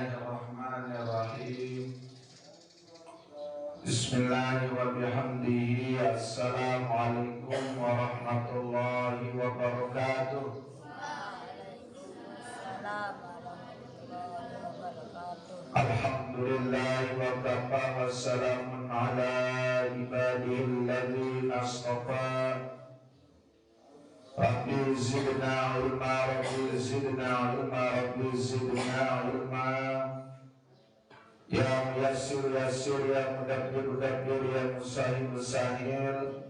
Bismillahirrahmanirrahim. Bismillahi wa bihamdihi. Assalamualaikum warahmatullahi wabarakatuh. Alhamdulillah wa kafa wa salamun ala ibadihi alladhina astafa. Rabbi zidna ilma, Rabbi zidna ilma, Rabbi zidna ilma. Ya Muyassir Yassir, Ya Mudabbir Mudabbir, Ya Musahil Musahil.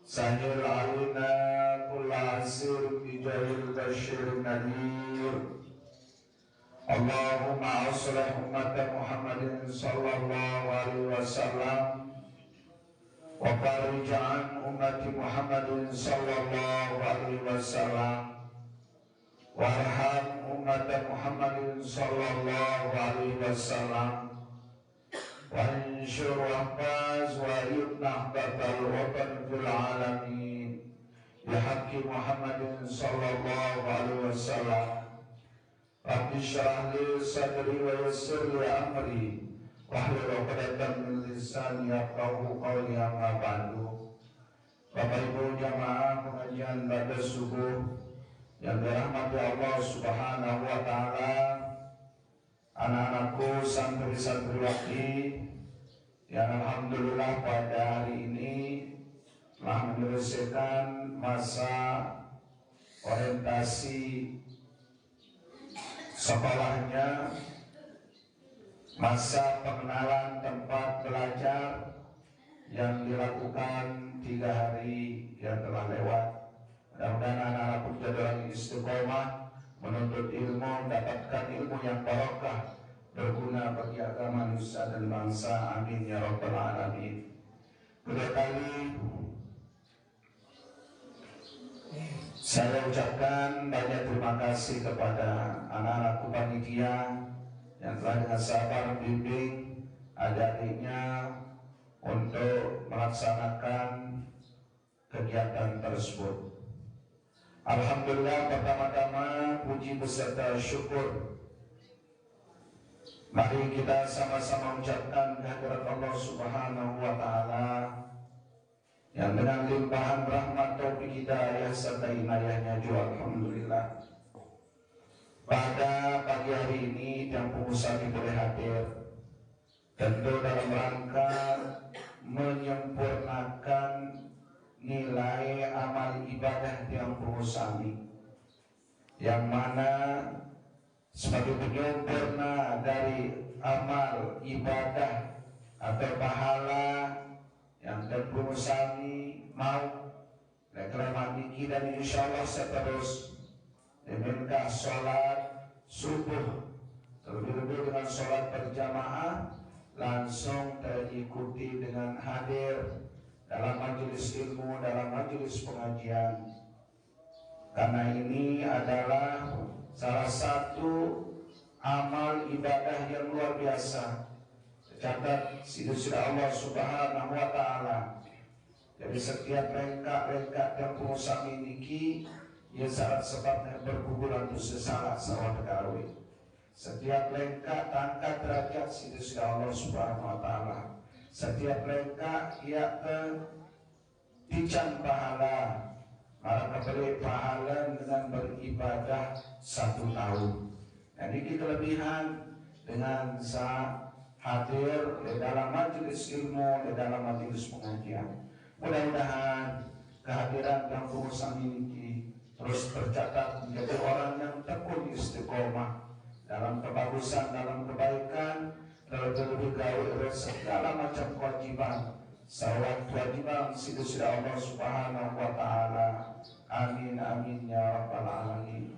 Sahil alina kulla asir bijahil bashir nadir. Allahumma aslih ummata Muhammadin sallallahu alaihi wasallam wa farij an ummati Muhammadin sallallahu alaihi wasallam warham ummata Muhammadin sallallahu alaihi wasallam wa anshur wahfaz wa yubnah batal watan fil alamin bihaqqi Muhammadin sallallahu alaihi wasallam. Rabbi syrah li sadri wa yassir li amri wahlul 'uqdatam min lisani yafqahu qawli, amma ba'du. Bapak Ibu jamaah pengajian pada subuh yang dirahmati Allah Subhanahu wa taala, anak-anakku santri-santriwati yang alhamdulillah pada hari ini telah menyelesaikan masa orientasi sekolahnya, masa pengenalan tempat belajar yang dilakukan 3 hari yang telah lewat. Mudah-mudahan anak-anak menjadi orang istiqomah menuntut ilmu, mendapatkan ilmu yang barokah, berguna bagi agama manusia dan bangsa. Amin ya rabbal alamin. Kedua kali saya ucapkan banyak terima kasih kepada anak-anak panitia yang telah dengan sabar bimbing adik-adiknya untuk melaksanakan kegiatan tersebut. Alhamdulillah, pertama-tama puji beserta syukur mari kita sama-sama ucapkan kehadirat Allah Subhanahu wa taala yang dengan limpahan rahmat taufik hidayah serta inayahnya juga alhamdulillah pada pagi hari ini yang pengusaha boleh hadir tentu dalam rangka menyempurnakan nilai amal ibadah yang pengusaha yang mana sebagai penyempurna dari amal ibadah atau pahala yang dan pengusaha mau reklamasi dan insya Allah seterus diminta sholat subuh terlebih-lebih dengan sholat berjamaah langsung terikuti dengan hadir dalam majelis ilmu, dalam majelis pengajian, karena ini adalah salah satu amal ibadah yang luar biasa tercatat sudah Allah Subhanahu wa taala. Jadi setiap rengkak yang pengusaha miliki ia syarat sebabnya berkuburan dosa salah sawat karwi. Setiap lengkap tangkat derajat sudah Allah Subhanahu wa taala. Setiap lengkap ia dican pahala. Maka kebeli pahala dengan beribadah 1 tahun. Jadi kelebihan dengan hadir di dalam majelis ilmu, di dalam majelis pengajian. Mudah-mudahan kehadiran yang pengusaha miliki terus tercatat menjadi orang yang tekun istiqomah dalam kebagusan, dalam kebaikan, terlebih gaul segala macam kewajiban, salat kewajiban sudah Allah Subhanahu wa taala. Amin amin ya rabbal alamin.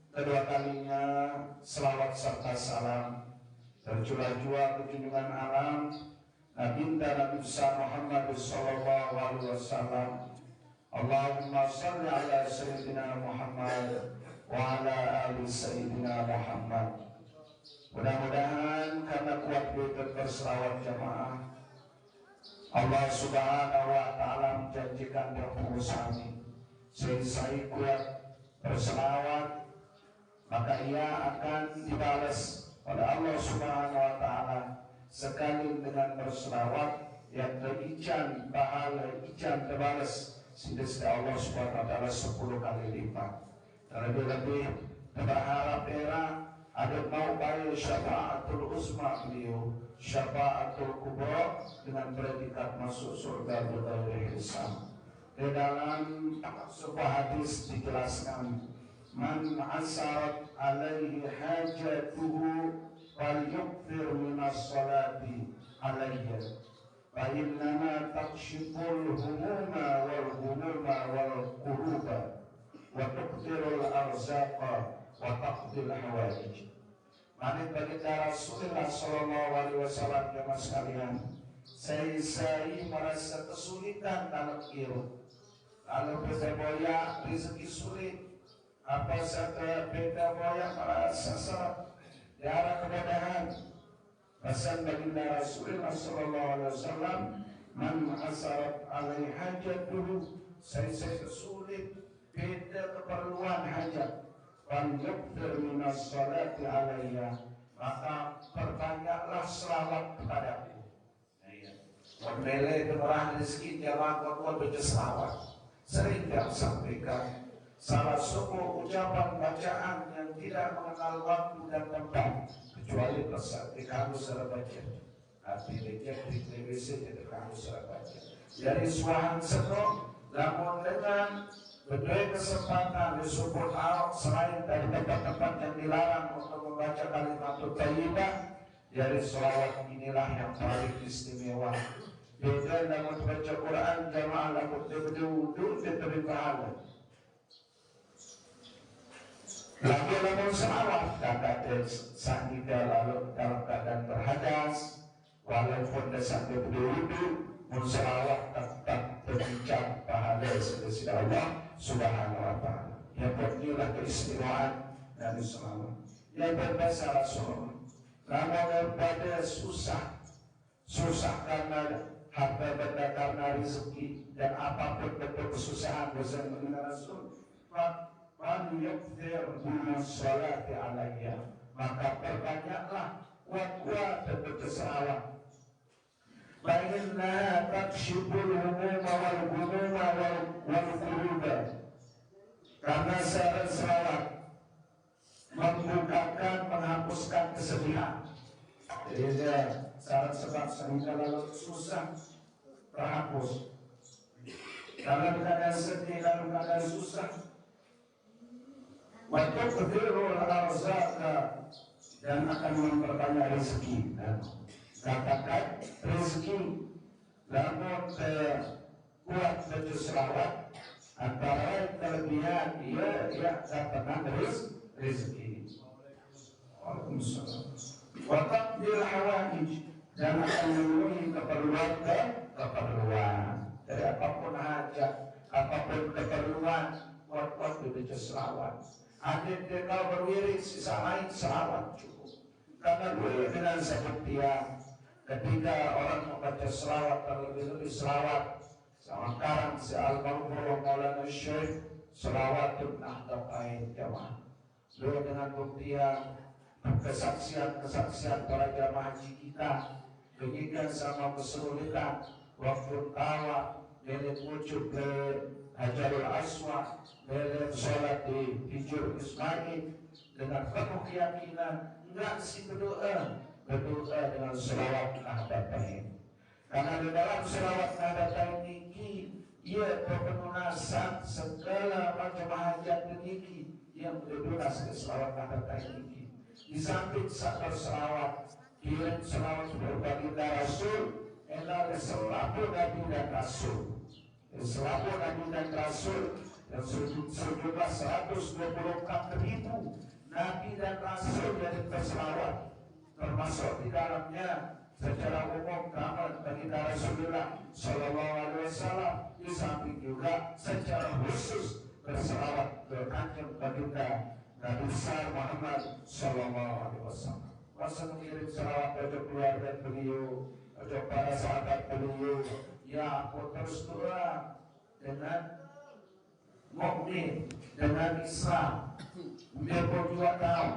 Kedua kalinya selawat serta salam tercurah-curah ke junjungan alam Nabi besar Muhammad sallallahu alaihi wasallam. Allahumma shalli ala sayyidina Muhammad wa ala ali sayyidina Muhammad. Mudah-mudahan karena kuat berselawat jamaah, Allah Subhanahu wa taala menjanjikan yang pengusaha selesai kuat berselawat, maka ia akan dibalas kepada Allah Subhanahu wa taala sekali dengan berselawat yang terijan pahala ijan terbalas sehingga Allah Subhanahu wa taala 10 kali lipat. Terlebih-lebih berharap ada mau bayar syafaatul uzma beliau, syafaatul kubra dengan predikat masuk surga bighairi hisab. Di dalam sebuah hadis dijelaskan, man asarat alaihi hajatuhu falyukthir minas salati alayya fa innama takshiful humuma wal quruba wa tuqdirul arzaqa wa taqdil hawaij. Manit baginda Rasulullah sallallahu alaihi wasallam jemaah sekalian, saya merasa kesulitan dalam hidup. Kalau beda boya rezeki sulit, apa saja beda boya merasa seret, jarang kemudahan. Pesan baginda Rasulullah sallallahu alaihi wasallam, man asarat alaihi hajatuhu, saya sulit, beda keperluan hajat. Falyukthir minas salati alayya, maka perbanyaklah selawat kepadaku. Membeli kemurahan rezeki jamaah kuat baca selawat. Sering dia sampaikan salah suku ucapan bacaan yang tidak mengenal waktu dan tempat kecuali persati kamu salah baca. Hati reject di televisi jadi kamu salah baca. Dari suahan seno, namun dengan berdua kesempatan disebut awak selain dari tempat-tempat yang dilarang untuk membaca kalimat thayyibah, dari selawat inilah yang paling istimewa. Beda namun baca Quran jamaah lamun berwudu diberi pahala. Lagi namun selawat kakak sahida lalu dalam keadaan berhadas, walaupun sampai berwudu, mun selawat tetap berbincang pahala sesuai Allah Subhanahu wa taala. Yang berilah keistimewaan dari selawat. Yang berbahasa Rasulullah. Namun pada susah karena harta benda, karena rezeki dan apapun bentuk kesusahan bersama dengan Rasul. Man yukthir minas salati alayya, maka perbanyaklah kuat dan berselawat. Bainna takshibul humuma wal ghumuma wal quruba, karena selawat membukakan, menghapuskan kesedihan. Jadi syarat sebab sehingga lalu susah terhapus. Dalam keadaan sedih, dalam keadaan susah, waktu berdiri al-arzaqa, dan akan memperbanyak rezeki. Katakan rezeki, namun kuat baca selawat antara kelebihan ia datang rezeki. Waalaikumsalam. Wa taqdil hawaij, dan akan memenuhi keperluan dari apapun hajat, apapun keperluan, kuat baca selawat. Adik kau berwirid sisa lain selawat cukup. Karena gue dengan sepertian ketika orang membaca selawat, terlebih-lebih selawat sama karang si Al-Marhum Maulana Syekh selawatun nahdatain jamaah. Gue dengan buktian kesaksian para jamaah haji kita, begitkan sama kesulitan waktu tawa dari wujud ke Hajarul Aswad, dari sholat di Hijr Ismail dengan penuh keyakinan, enggak sih berdoa dengan selawat nahdatain. Karena di dalam selawat nahdatain ini ia berpenunasan segala macam hajat niki yang berdunas ke selawat nahdatain ini. Di samping saat berselawat, kirim selawat berbagi Rasul, adalah selalu Nabi dan Rasul. Selalu Nabi dan Rasul yang sejumlah 124.000 Nabi dan Rasul yang berselawat, termasuk di dalamnya secara umum kamar baginda Rasulullah Sallallahu Alaihi Wasallam, di samping juga secara khusus berselawat ke kanjeng baginda Nabi besar Muhammad Sallallahu Alaihi Wasallam. Masa mengirim selawat kepada keluarga beliau, kepada para sahabat beliau, ya aku terus doa dengan mukmin, dengan Islam. Dia pun juga tahu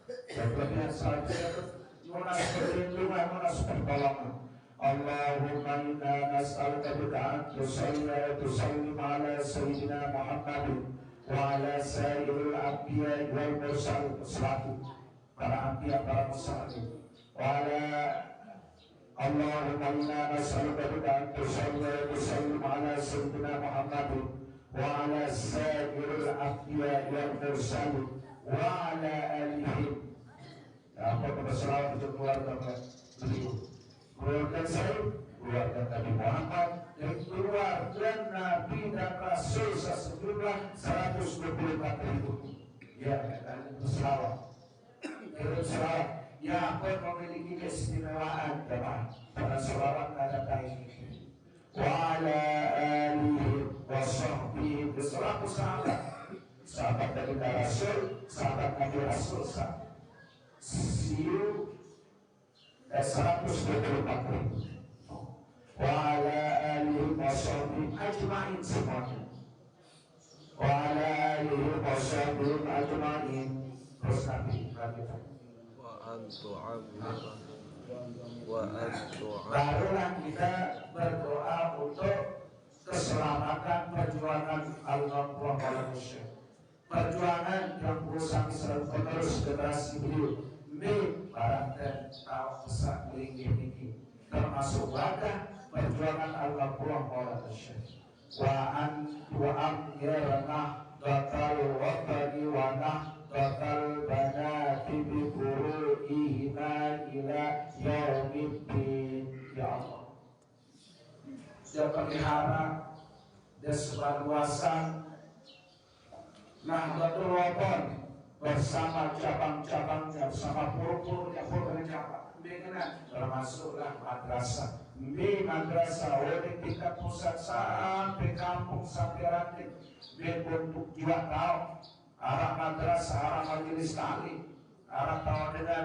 Dan kelebihan selanjutnya Munas perlindungan, munas pertolongan. Allahumma inna nas'aluka bika tusalli wa tusallim ala sayyidina Muhammadin wa ala sayyidil anbiya wal mursal salatu para anbiya para mursalin wa ala Allahumma inna nas'aluka bika tusalli wa tusallim ala sayyidina Muhammadin wa ala sayyidil anbiya wal mursal wa ala alihi. Apa berselawat untuk keluarga beliau, keluarga saya, keluarga Nabi Muhammad, dan keluarga Nabi dan Rasul sejumlah 124.000. Ya, dan berselawat. Berselawat. Ya, aku memiliki keistimewaan teman. Pada selawat ada ini. Wa ala alihi wa sahbihi berselaku sahabat dari Rasul, sahabat Nabi Rasul siu 124.000. Wa ala alihi wa sahbihi ajma'in semuanya. Wa ala alihi wa sahbihi ajma'in. Terus Nabi barulah kita berdoa untuk keselamatan perjuangan Al-Qur'an Malaysia, perjuangan yang berusaha selalu penerus generasi beliau barang dan tahu pesan tinggi termasuk wadah perjuangan Al-Qur'an Malaysia. Wa'an yarna bakal watani wanah bakal banati bifuru'ihina ila yaumiddin. Ya Allah, dia pelihara dan sebarluasan Nahdlatul Wathon bersama cabang-cabangnya, bersama pur-purnya, cabang termasuklah madrasah. Madrasah oleh tingkat pusat sampai kampung sampai ranting. Bentuk juga tahu arah madrasah, arah majelis taklim, arah tahu dengan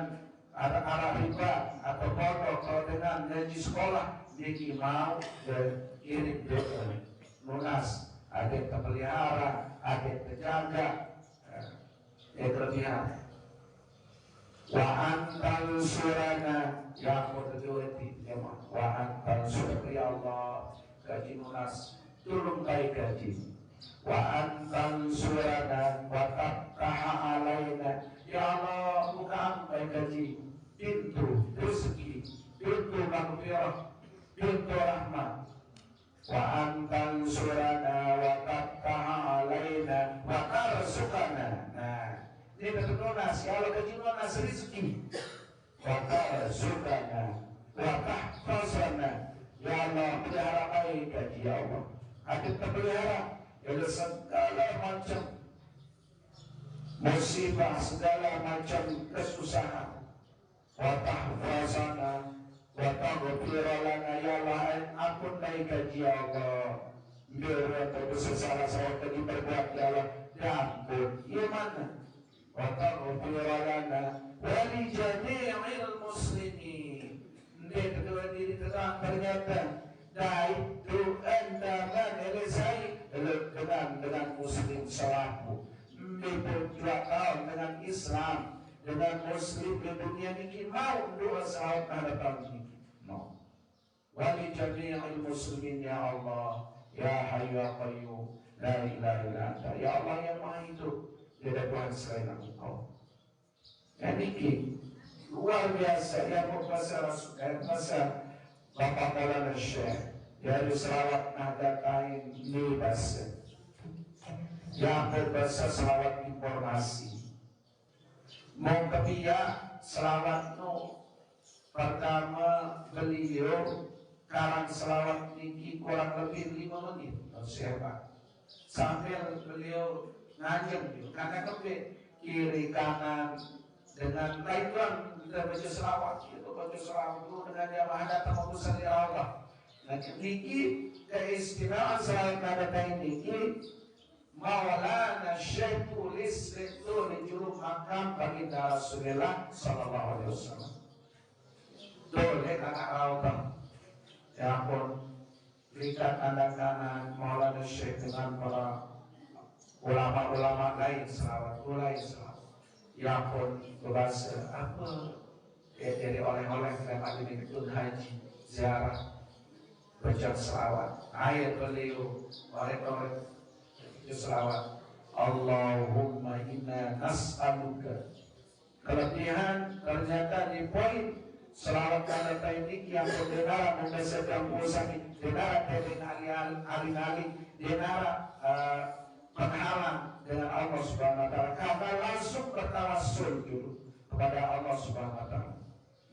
arah riba atau pondok, tahu dengan ngaji sekolah. Dia mau kirim lunas, ada yang terpelihara, ada yang terjaga, kelebihan. Wa antal surana ya mutadawati jemaah. Wa antal surana ya Allah, gaji lunas turun baik gaji. Wa antal surana wa taqtaha alaina ya Allah, buka baik gaji, pintu rezeki, pintu maghfirah, pintu rahmat. Wa antal surana wa taqtaha alaina wa tarsukana. Nah, ini betul lunas. Kalau gaji lunas rezeki. Wa tarsukana wa tahfazana ya Allah, pelihara baik gaji ya Allah. Ada terpelihara dari segala macam musibah, segala macam kesusahan. Wa tahfazana wa taghfirlana ya Allah, ampun baik gaji ya Allah. Biar terdosa salah saya tadi berbuat ya Allah, ampun. Ya mana? Wa taghfirlana wa li jami'il muslimin. Dia kedua diri ternyata itu anda menyelesai dengan muslim selaku. Berjuang tahun dengan Islam, dengan muslim di dunia ini mau dua sahabat hadapan ini. Mau. Wali jami'il muslimin ya Allah, ya Hayyu ya Qayyum, la ilaha illa anta. Ya Allah yang Maha Hidup, tidak Tuhan selain Engkau. Yang ini luar biasa yang masa Bapak Maulana Syekh dari selawat Nahdlatain Nibas yang berbahasa selawat informasi. Mau kebiak selawat no pertama beliau karang selawat tinggi kurang lebih 5 menit. Siapa? Sambil beliau ngajem karena kebik kiri kanan dengan baiklah kita baca selawat. Itu baca selawat dulu dengan jamaah datang mengusan ya Allah. Nah, ini keistimewaan selawat Nahdlatain ini Maulana Syekh tulis itu di juru makam baginda Rasulullah sallallahu alaihi wasallam. Boleh kakak rawatan. Ya ampun, berikan tanda kanan Maulana Syekh dengan para ulama-ulama lain selawat, Ya pun berbahasa apa ya, jadi oleh-oleh lewat ini ikut haji ziarah baca selawat ayat beliau oleh-oleh itu selawat Allahumma inna nas'aluka. Kelebihan ternyata di poin selawat kata ini yang mendengar membersihkan dosa dengar dengan alih-alih dengar penghalang dengan Allah Subhanahu wa taala karena langsung bertawassul dulu kepada Allah Subhanahu wa taala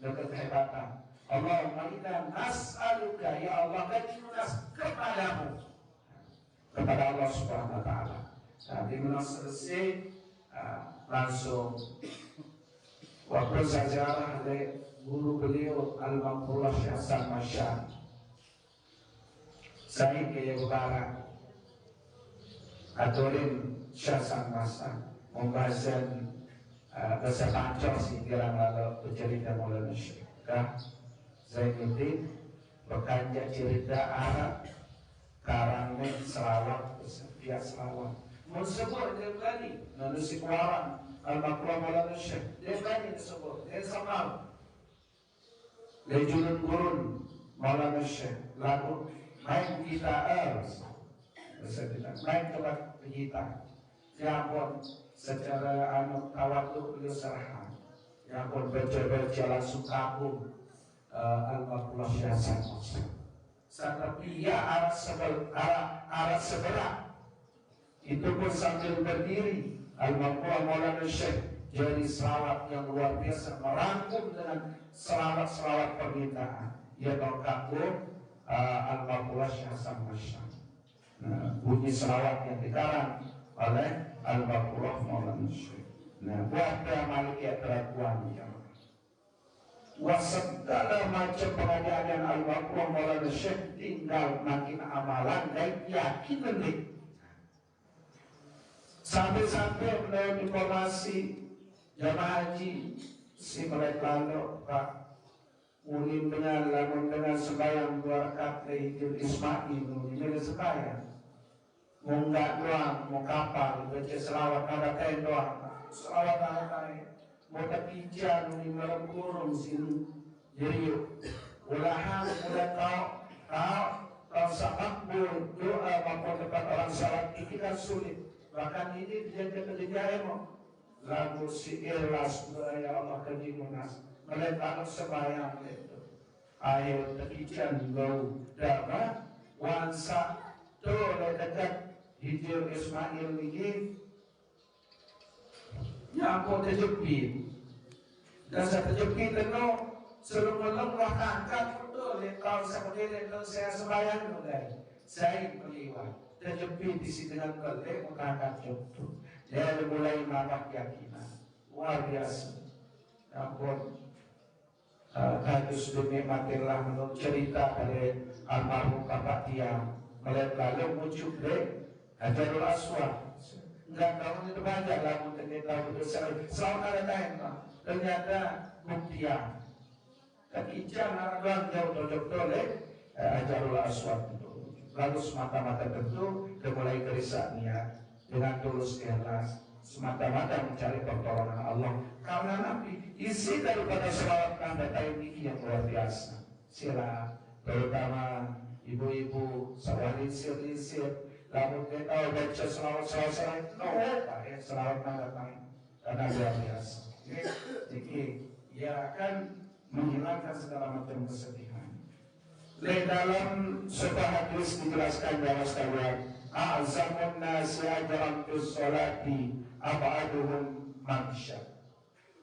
dengan kehebatan Allahumma inna nas'aluka ya Allah kami kepadamu kepada Allah Subhanahu wa taala. Nah, dimana selesai langsung waktu sejarah oleh guru beliau Al-Maqrullah Syekh Hasan Masyar saya ke Barat aturin Syekh Hasan Masyar membahasan bahasa Pancor sehingga lalu bercerita mulai Syekh Zainuddin berkanjak cerita Arab karangnya selawat setiap selawat mensebut dia berani manusia kuaran Al-Maqrullah Maulana Syekh dia berani disebut dia sama lejulun gurun Maulana Syekh lalu main kita main tempat kita ya pun secara tawaduk beliau serahkan ya pun baca-baca langsung kabur Al-Maqrullah Syekh tapi ya arah sebelah itu pun sambil berdiri Al-Maqrullah Maulana Syekh jadi selawat yang luar biasa merangkum dengan selawat-selawat permintaan ia berkabur Al-Maqrullah Syekh Hasan Masyar bunyi selawat yang dikarang oleh Al-Maqrullah Maulana Syekh buat malaikat keraguan segala macam pengajaran Al-Maqrullah Maulana Syekh tinggal makin amalan dan yakin nanti sampai mendapat informasi jamaah haji si mereka lalu Pak Ulim dengan sembahyang 2 rakaat Idul Ismail ini sembahyang mau enggak doang mau kapal baca selawat ada kain doang selawat ada kain mau terpijan di malam kurung sini jadi ulahan udah tahu sangat doa maupun tempat orang salat itu kan sulit bahkan ini dijaga kerjaan lagu si ikhlas ya Allah kejimunas meletakkan sembahyang itu ayo terpijan bau dama wansa tuh dekat hijau Ismail ini ya aku terjepit dan saya terjepit itu sebelum melembah angkat betul kalau seperti itu saya sembahyang mulai saya melihat terjepit di sini dengan balik mengangkat contoh dia mulai menambah keyakinan luar biasa ampun hadis dinikmatilah menurut cerita dari almarhum Bapak Tiang melihat lalu muncul deh Hajarul Aswad enggak tahu itu banyak lah untuk kita berusaha selalu ada lain ternyata buktian kekican harapan jauh oleh Hajarul Aswad itu lalu semata-mata tentu dimulai gerisah niat dengan tulus ikhlas semata-mata mencari pertolongan Allah karena Nabi isi daripada selawat tanda ini yang luar biasa sila terutama ibu-ibu sawah-lisir lalu kita baca selawat selawat tanda karena luar biasa jadi ia akan menghilangkan segala macam kesedihan. Di dalam sebuah hadis dijelaskan bahwa sekalian a'zamun nasi ajran bis salati ab'aduhum mansya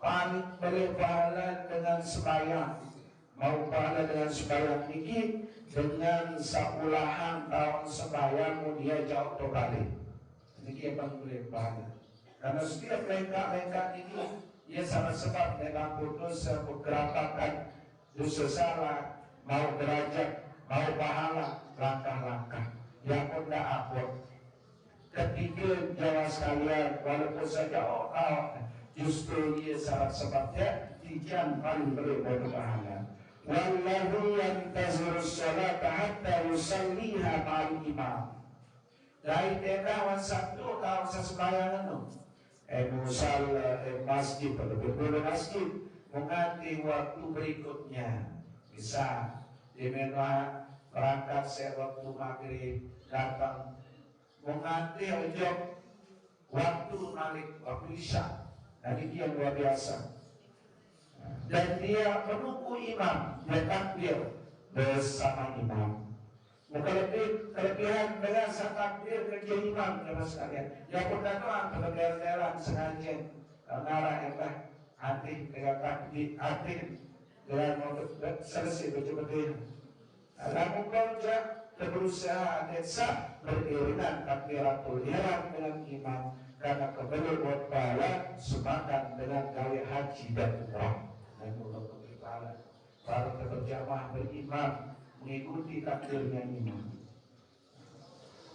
paling berpahala dengan sembahyang mau pahala dengan sembahyang ini dengan saulahan tahun sembahyang dia jauh terbalik ini dia paling berpahala karena setiap lengkap ini ia sangat sebab dengan putus bergerapakan dosa salah mau derajat mau pahala langkah-langkah yang pun tak apa ketiga jawab sekalian walaupun saja justru ia sangat sebabnya dijan paling berpahala wallahu yantaziru salata hatta yusalliha ma'al imam dari tekawan satu tahun sesembayangan musal masjid pada berbeda masjid menganti waktu berikutnya bisa dimana berangkat sewaktu maghrib datang menganti ojok waktu nalik waktu isya. Dan ini yang luar biasa. Dan dia menunggu imam, dia takbir bersama imam. Kelebihan dengan takbir kerja imam teman sekalian. Yang berkata kelebihan sengaja karena entah hati dengan takbir hati dengan selesai betul-betul. Lalu kerja berusaha desa beriringan takbiratul ihram dengan imam karena kebeli buat pahala semakan dengan gawe haji dan umrah. Dan Allah berpahala para berjamaah berimam mengikuti takbirnya imam.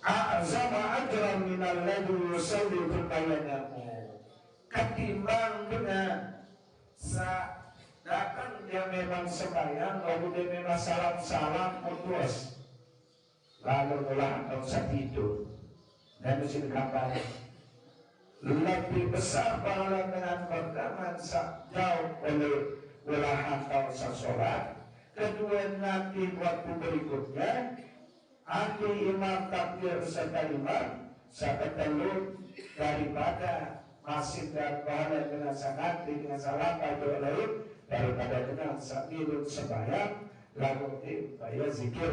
A'zama ajran minal ladzi yusalli fi bayanahum. Ketimbang dengan datang dia memang sembahyang lalu dia memang salam putus lalu ulang atau tidur dan mesti dikampanye lebih besar pahala dengan pertama jauh oleh ulahan atau sholat. Kedua nanti waktu berikutnya anti imam takbir serta imam seketelur daripada masih dan pahala dengan sangat dengan salam pada lain daripada dengan sambil sembahyang lalu bayar zikir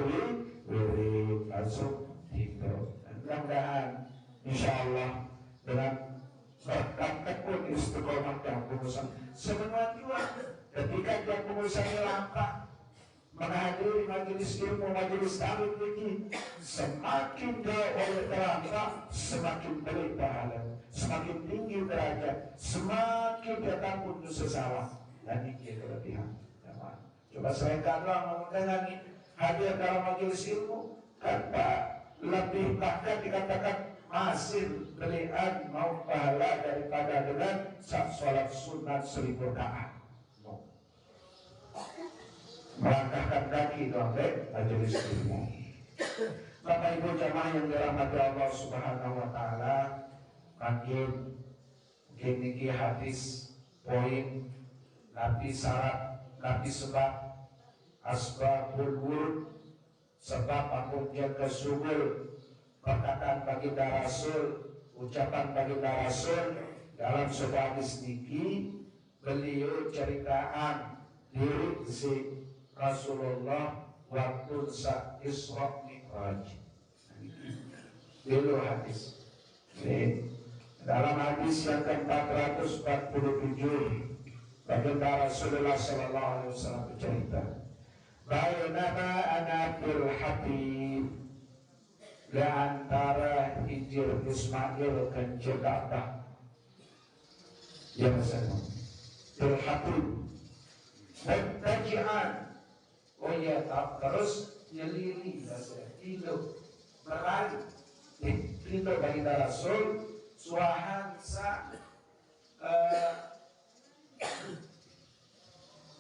wirid langsung tidur. Mudah-mudahan insyaallah dengan berkat tekun istiqomah dan pengusaha semua juga ketika dia pengusaha lampak menghadiri majelis ilmu majelis ta'lim ini semakin jauh oleh terangkat semakin beri pahala semakin tinggi derajat semakin dia takut dosa salah dan ini kelebihan. Coba sereka doang mengenai hadir dalam majelis ilmu tanpa lebih bahkan dikatakan hasil belian mau pahala daripada dengan sholat sunat 1000 rakaat. Melangkahkan kaki doang majelis ilmu. Bapak Ibu jamaah yang dirahmati Allah Subhanahu wa taala, makin niki hadis poin nabi syarat nabi sebab asbabul wurud sebab apunnya kesubul perkataan baginda Rasul ucapan baginda Rasul dalam sebuah hadis niki beliau ceritaan diri si Rasulullah waktu sa Isra Mi'raj dulu hadis dalam hadis yang ke-447 baginda Rasulullah sallallahu alaihi wasallam bercerita bainama ana fil habib di antara Hijr Ismail dan Jakarta yang sama fil habib bertajian terus nyeliri hidup berlari hidup baginda Rasul suahansa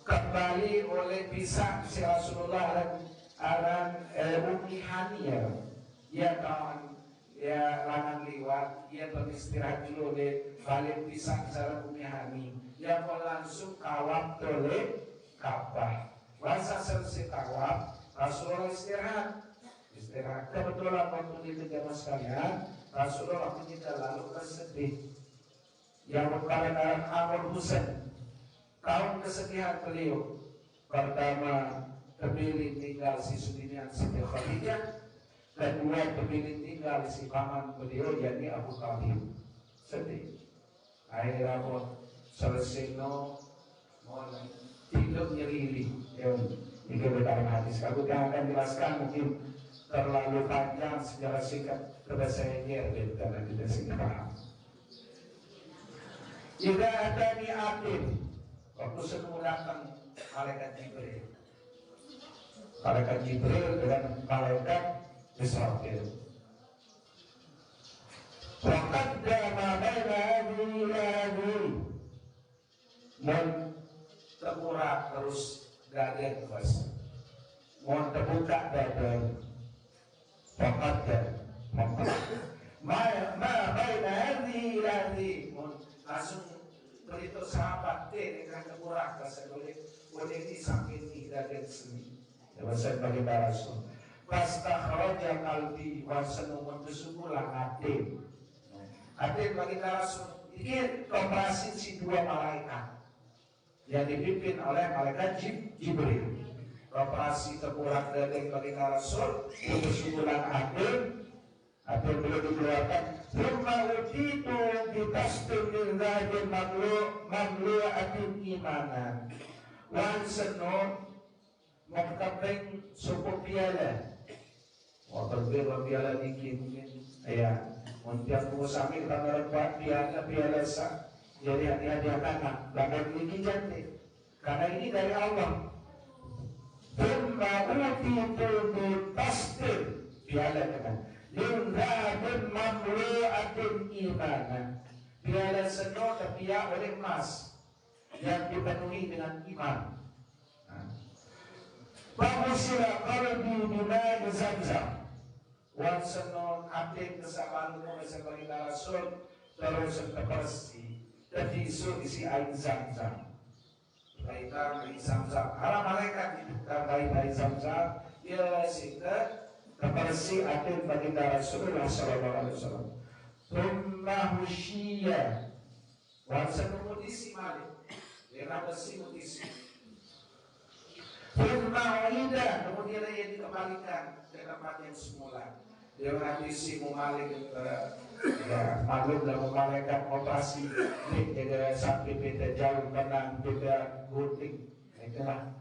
kembali oleh bisa si Rasulullah aran Ummi Haniyah ya kawan ya lanang liwat ya beristirahat dulu oleh balik bisa secara Ummi Hani ya mau langsung kawat oleh Ka'bah masa selesai kawat Rasulullah istirahat kebetulan waktu itu jamaah sekalian Rasulullah menyita lalu bersedih yang berkaitan Amr Husain kaum kesedihan beliau pertama kepilih tinggal si Sudinian Siti Khadijah kedua kepilih tinggal si paman beliau yakni Abu Talib sedih akhirnya pun selesai mulai hidup nyerili yang dikira dalam hadis kalau yang akan jelaskan mungkin terlalu panjang secara singkat kepada saya ini karena tidak singkat paham jika ada niatin waktu sebelum datang malaikat Jibril dengan malaikat Israfil. Waqaddama baina hadhihi mun terbuka terus gaden bos. Mun terbuka gaden. Waqaddama baina hadhihi ila hadhihi. Langsung berita sahabat dengan kemurak bahasa boleh di samping di dan seni. Bahasa baginda Rasul. Fastakhraja qalbi wa sanumun tusukulah hati. Hati baginda Rasul. Ini operasi si dua malaikat yang dipimpin oleh malaikat Jibril. Operasi terkurang dari baginda Rasul tusukulah hati. Atau belum dikeluarkan. Rumah itu ditasdil dari mamlu atin imanan. Wan senon mengkapeng suku piala. Waktu piala dikit ya. Untuk musami kita merebut piala sah. Jadi hati-hati anak. Bahkan ini cantik. Karena ini dari Allah. Rumah itu ditasdil piala kan. Lindadun mamlu'atun imanan. Piala seno terpiak oleh emas yang dipenuhi dengan iman. Pangusila qalbi bima Zamzam. Wan seno hati kesabaran sebagai Rasul terus terbersih. Tertisu isi air Zamzam. Baiklah air Zamzam. Para malaikat dibuka baik Zamzam. Ya sehingga terbersih akhir baginda Rasulullah SAW. Thumma husyiya. Wansa mutisi malik. Dia bersih mutisi. Thumma uida. Kemudian ia dikembalikan ke tempat yang semula. Dia menghabisi malik. Maklum dan malaikat operasi. Dia sampai beda jauh menang beda gunting. Itulah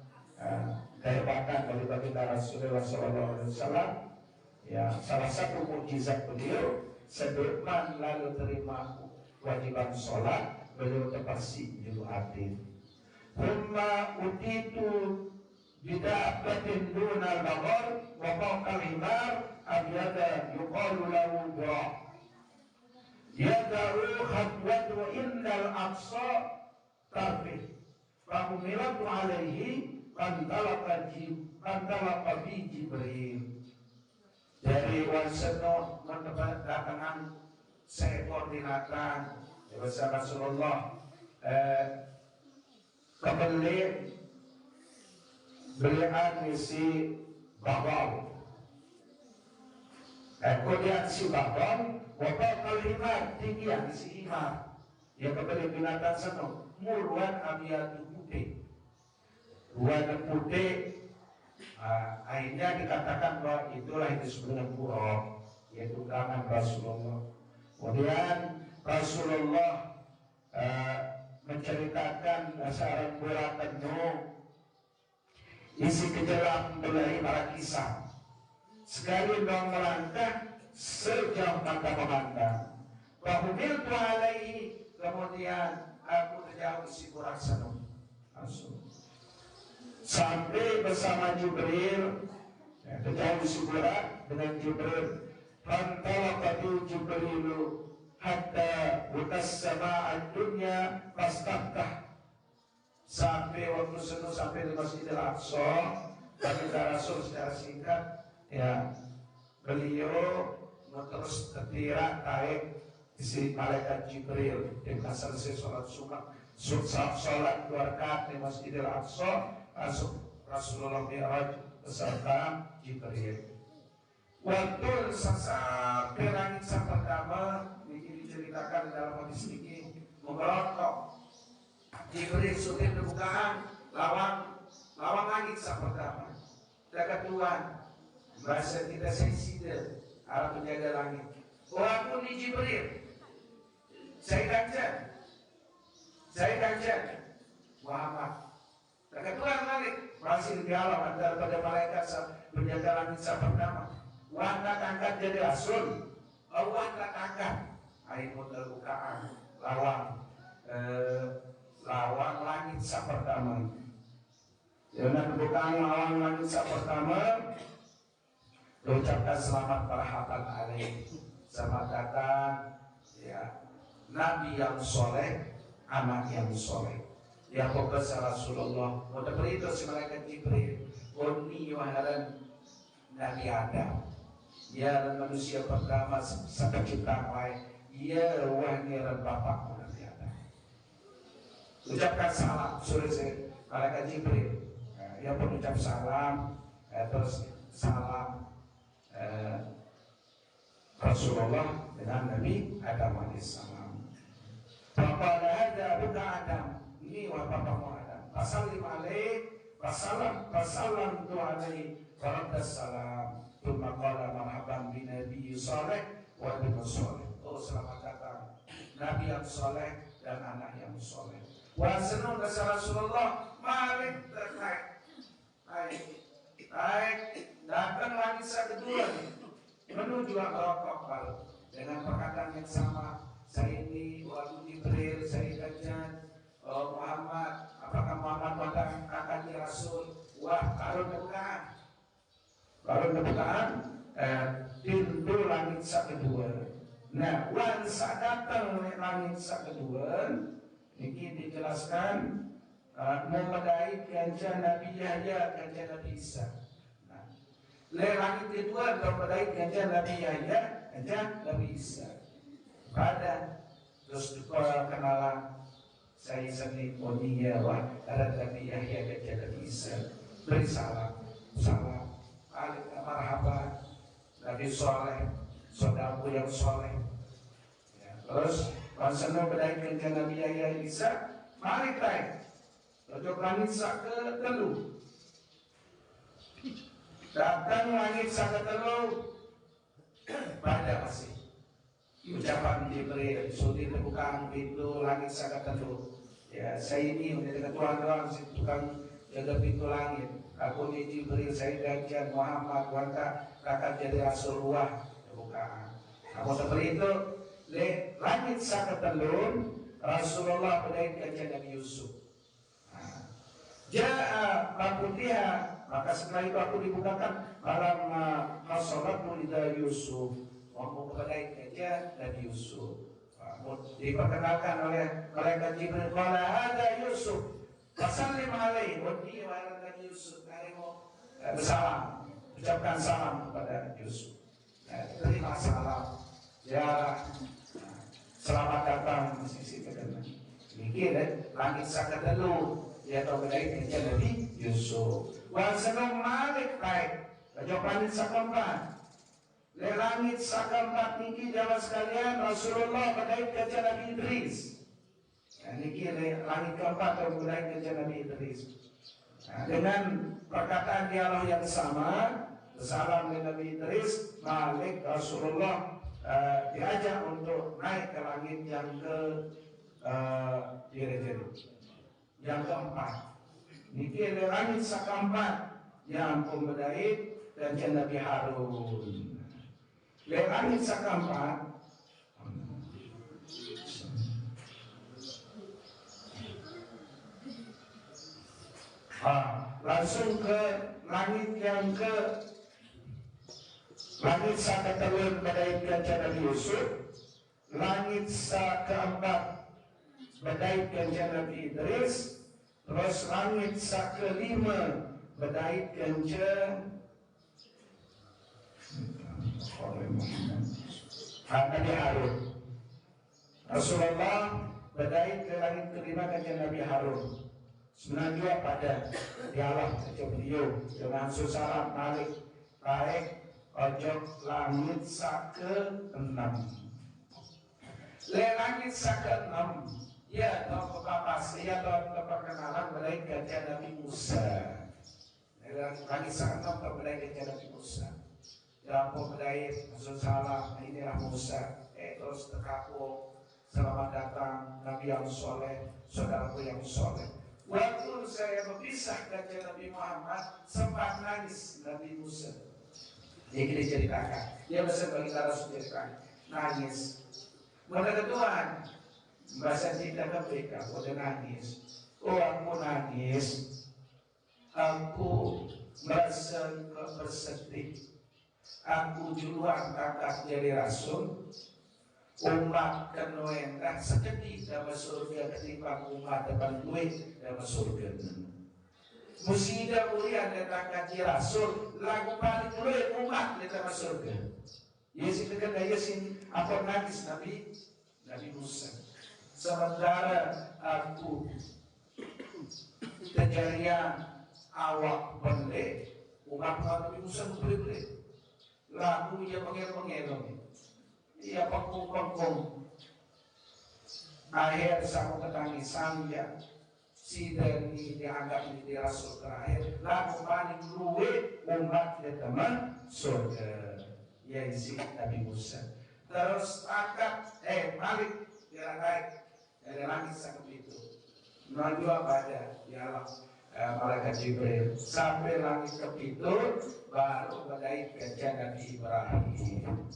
kehebatan dari baginda Rasulullah SAW. Ya, salah satu mukjizat beliau sedeman lalu terima kewajiban sholat, beliau terbersih Jumatin. Rumah utitu bida'abatin dunal bagar wa fawqal himar abyada yuqalu lahu bura. Yada'u khatwatu indal aqsa tarfih fahumilatu alaihi kantalaqa bi Jibril. Dari wanseno mendatangan seekor binatang bahasa Rasulullah kebeli belian isi bakal. Kemudian si bakal wabal kalimah tinggi yang isi himar. Ya kebeli binatang seno murwan abiyatu putih. Ruan putih. Akhirnya dikatakan bahwa itulah yang disebut dengan buruk, yaitu tangan Rasulullah. Kemudian Rasulullah menceritakan seorang bola penuh isi kejelang belahi para kisah. Sekali dong melangkah sejauh mata memandang. Bahumil alaihi, kemudian aku terjauh isi kurang senang. Sampai bersama Jibril, terjauh di surat dengan Jibril. Fantalaqatu Jibrilu hatta utas sama'ad dunya fastaftah. Sampai waktu senu sampai di Masjidil Aqsa, baginda Rasul secara singkat, ya beliau terus tertirak naik isi malaikat Jibril. Dengan selesai sholat sholat 2 rakaat di Masjidil Aqsa, masuk Rasulullah Mi'raj beserta Jibril. Waktu sampai langit sang pertama diceritakan dalam hadis ini memberontak. Jibril sudah pembukaan lawang langit sang pertama. Dan kedua bahasa kita sensitif ala penjaga langit. Walaupun di Jibril saya kancan Muhammad. Ketua Malik masih dialog antara pada malaikat penjaga langit pertama. Wanda angkat jadi Rasul. Wanda angkat. Aimut terbukaan lawang langit pertama. Dengan pembukaan lawang langit pertama, ucapkan selamat marhaban alaih. Selamat datang ya Nabi yang soleh, anak yang soleh. Ya fokus Rasulullah. Mau beritahu si malaikat Jibril. Oni wahalan Nabi Adam. Ya manusia pertama sampai ciptaan wae. Ya wahai bapakmu nanti ada. Ucapkan salam suruh malaikat Jibril. Ia pun ucap salam, terus salam Rasulullah dengan Nabi Adam alaihissalam. Bapak ada buka Adam. Ini wah bapakmu Adam. Fasallim alaih, fasalam tu alaih, faraddas salam. Thumma qala marhaban bi nabi saleh wa bin saleh. Oh selamat datang Nabi yang soleh dan anak yang soleh. Wa senang kasa Rasulullah malik naik datang lagi kedua menuju Al-Qafal dengan perkataan yang sama. Saya ini waktu Jibril, saya kajian Muhammad, apakah Muhammad pada kakaknya Rasul? Wah, kalau kebukaan pintu langit kedua. Nah, wansa datang langit kedua, ini dijelaskan memadai kajian Nabi Yahya, kajian Nabi Isa. Nah, langit kedua memadai kajian Nabi Yahya, kajian Nabi Isa. Pada terus kenalan saya sendiri Monia wah ada Nabi Yahya kajian Nabi Isa. Beri salam, marhaban Nabi soleh, saudaraku yang soleh. Ya, terus Rasulullah berdaik dengan Nabi Yahya Isa, mari naik. Tujuh langit ke telu. Datang langit ke telu pada masih ucapan Jibril, sudah dibuka pintu langit ke telu. Ya, saya ini menjadi ketua doang, tukang jaga pintu langit. Aku ni Jibril, saya kajian Muhammad, wanta kakak jadi Rasulullah. Bukan. Kamu seperti itu. Langit sangat telun, Rasulullah berdaik kajian Nabi Yusuf. Ja'a maputiha, maka setelah itu aku dibukakan malam masolatu ida Yusuf. Mau berdaik kajian Nabi Yusuf. Diperkenalkan oleh malaikat Jibril. Qala hada Yusuf. Fasallim alaihi wa Nabi Yusuf. Bersalam, ucapkan salam kepada Yusuf. Terima salam. Ya, selamat datang di sisi kedua. Mikir langit sangat telu. Ya tahu berkait dengan Nabi Yusuf. Wa senang malik baik. Bajak langit sakampat. Langit sakampat niki jamaah sekalian Rasulullah berkait dengan Nabi Idris. Niki langit keempat yang berkait dengan Nabi Idris. Dengan perkataan dialog yang sama, salam dengan Nabi Idris, Malik Rasulullah diajak untuk naik ke langit yang yang keempat. Niki langit keempat yang pembedait dan Nabi Harun. Langit keempat langsung ke langit yang langit sangat telur badai kajian Nabi Yusuf, langit keempat badai kajian Nabi Idris, terus langit kelima badai kajian Nabi Harun. Rasulullah badai ke langit kelima kajian Nabi Harun. Sebenarnya pada dialog sejak beliau dengan susah Malik baik ojok langit ke-6. Langit ke-6 ya tahu apa sih ya tahu perkenalan mulai kajian Nabi Musa. Langit ke-6 mulai kajian Nabi Musa. Ya mulai susah inilah Musa. Terus tekaku selamat datang Nabi yang soleh, saudaraku yang soleh. Waktu saya berpisah dengan Nabi Muhammad sempat nangis Nabi Musa. Dia kita ceritakan. Dia bersama kita harus ceritakan. Nangis. Pada Tuhan bahasa cinta ketika udah nangis. Oh aku nangis. Aku merasa bersedih. Aku duluan kakak jadi Rasul. Umat kenuendah sedih dalam surga ketimbang umat depan duit dalam surga. musida mulia datang kaji rasul lagu paling mulia umat kita masuk surga. Yesus itu kan Yesus apa nangis Nabi Musa. Sementara aku kejadian awak bende umat Nabi Musa beli lagu dia pengel dia pengkung akhir sama ketangisan ya si dari dianggap ini rasul terakhir lagu paling luwe umat dia teman surga yaitu Nabi Musa. Terus angkat balik dia naik dari langit sang itu menuju pada dialah malaikat Jibril sampai langit kepitur baru badai kerja Nabi Ibrahim.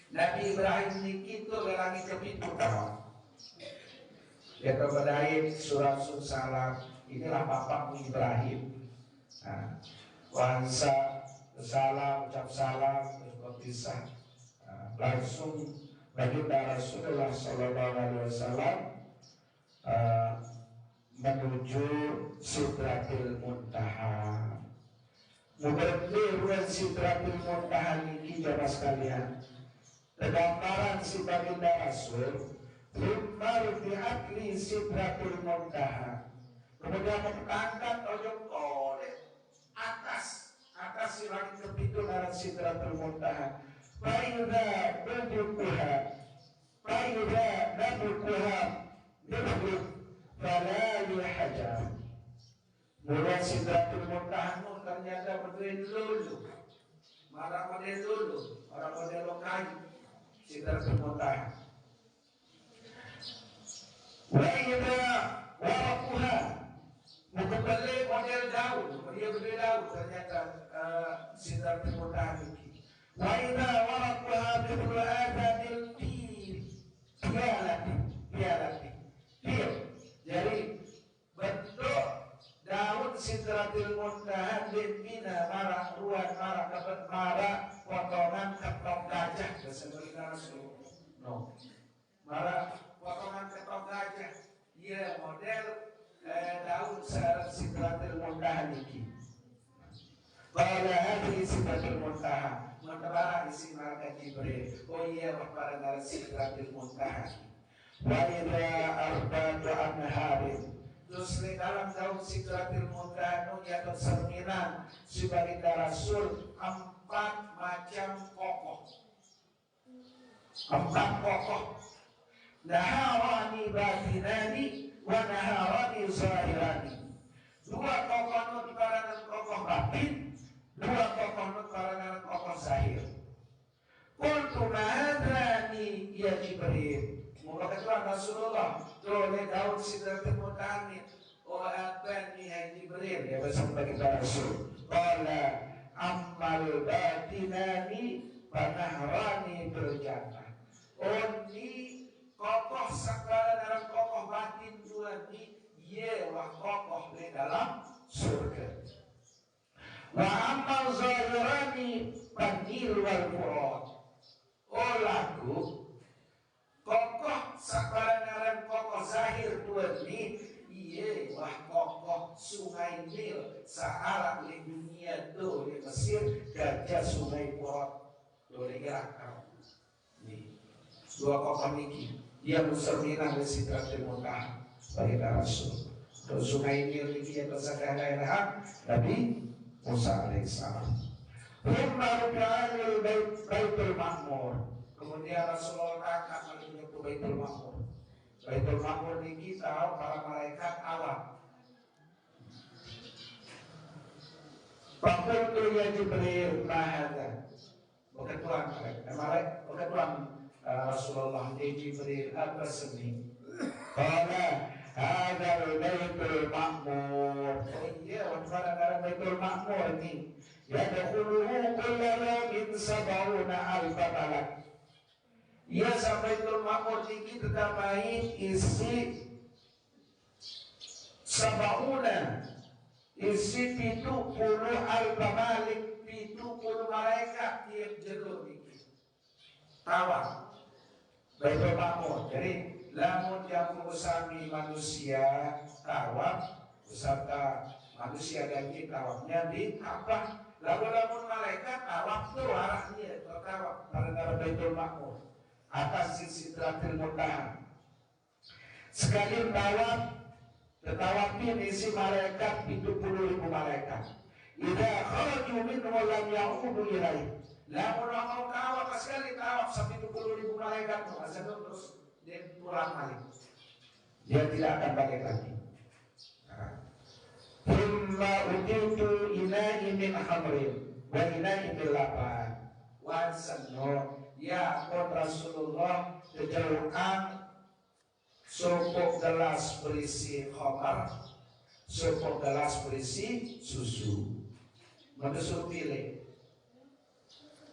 Nabi Ibrahim ini itu ke langit kepitur ya kepada surat Salam inilah bapakmu Ibrahim. Wansa salam ucap salam berpisah langsung baginda Rasulullah Sallallahu Alaihi Wasallam menuju Sidratil Muntaha. Mudah-mudahan Sidratil Muntaha ini jamaah sekalian. Tergambaran si baginda Rasul Rimbar diakli Sidratil Muntaha. Kemudian mengangkat ojok oleh atas si langit kepitu dalam Sidratil Muntaha. Faiza nabukuha nifruk falali hajar. Mulai Sidratil Muntaha ternyata berdiri lulu. Marah model lulu, orang model kayu. Sidratil Muntaha. Waiza warakuha mukabali model daun, dia berdiri daun ternyata Sidratil Muntaha ini. Waiza warakuha mithlu adadil pialati. Jadi bentuk daun Sidratil Muntaha bina marah ruan marah potongan ketok gajah bahasa Rasul. No. Marah potongan ketok gajah. Ia model daun Sidratil Muntaha ini. Pada hari Sidratil Muntaha menerah isi malaikat Jibril. Oh iya pada dari Sidratil Muntaha. Wa idza arba'atu anharin. Terus di dalam daun Sidratil Muntaha yaitu cerminan sebagai Rasul 4 macam kokoh. 4 kokoh. Naharani batinani wa naharani zahirani. 2 kokoh nut karangan kokoh batin, 2 kokoh nut karangan kokoh zahir. Qultu ma'adani ya Jibril. Maka ketua Rasulullah oleh daun Sidratil Muntaha oh apa ni hai Jibril ya bersama kita Rasul. Qala ammal batinani panahrani berjannah. Oh ni kokoh sakala dalam kokoh batin dua ni ye wah kokoh di dalam surga. Wa ammal zahirani panil wal furat. Oh lagu kokoh sakbaran kokoh zahir dua ni iye wah kokoh sungai Nil searah di dunia tu di Mesir gajah sungai Furat boleh gerak ni 2 kokoh niki dia bercerminan di Sidratil Muntaha bagi Rasul. Terus sungai Nil niki yang bersama daerah Nabi Musa alaihissalam. Rumah Baitul Ma'mur. Kemudian Rasulullah akan menuju ke Baitul Ma'mur. Baitul Ma'mur ini tahu para malaikat awam. Fakultu ya Jibril mahadha. Bukan Tuhan malaikat. Bukan Tuhan Rasulullah di Jibril apa seni. Qala hadal Baitul Ma'mur. Oh iya, pada Baitul Ma'mur ini yadkhuluhu kullu yawmin 70,000 malak. Ia sampai Baitul Ma'mur ini terdapat isi 70 isi 70,000 malik 70 malaikat tiap jalur ini. Tawaf Baitul Ma'mur. Jadi lamun yang bersami manusia tawaf beserta manusia dan jin tawafnya di Ka'bah. Lalu lamun malaikat tawaf tuh arahnya tawaf pada Baitul Ma'mur atas Sidratil Muntaha. Sekali tawaf tetawafin isi malaikat 70.000 malaikat. Idza kharaju minhu lam ya'udu ilaih. Lamun mau tawaf sekali tawaf 70.000 malaikat terus dia pulang balik. Dia tidak akan balik lagi. Thumma utitu ina'i min hamrin wa ina'i min laban wa sanno ya qad Rasulullah kejauhan sopok gelas berisi khamar, sopok gelas berisi susu. Maka suruh pilih.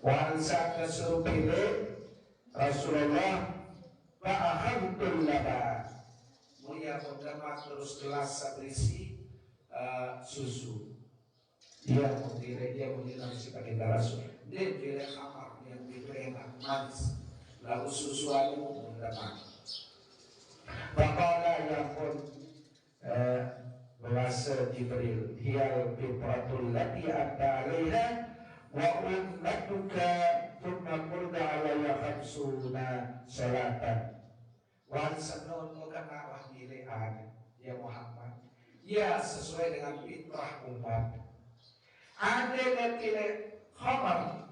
Wa saat suruh pilih Rasulullah fa'akhadtul laban. Mulia mendapat terus gelas berisi susu. Dia memilih si baginda Rasul. Dia pilih khamar yang enak manis. Lalu susu itu mendapat. Faqala ya pun bahasa Jibril hiyal fitratul lati anta alaiha wa ummatuka thumma qulda alaiya khamsuna salatan. Wa sanun mukana wahdilean ya Muhammad. Ya sesuai dengan fitrah umat. Ada yang pilih khamar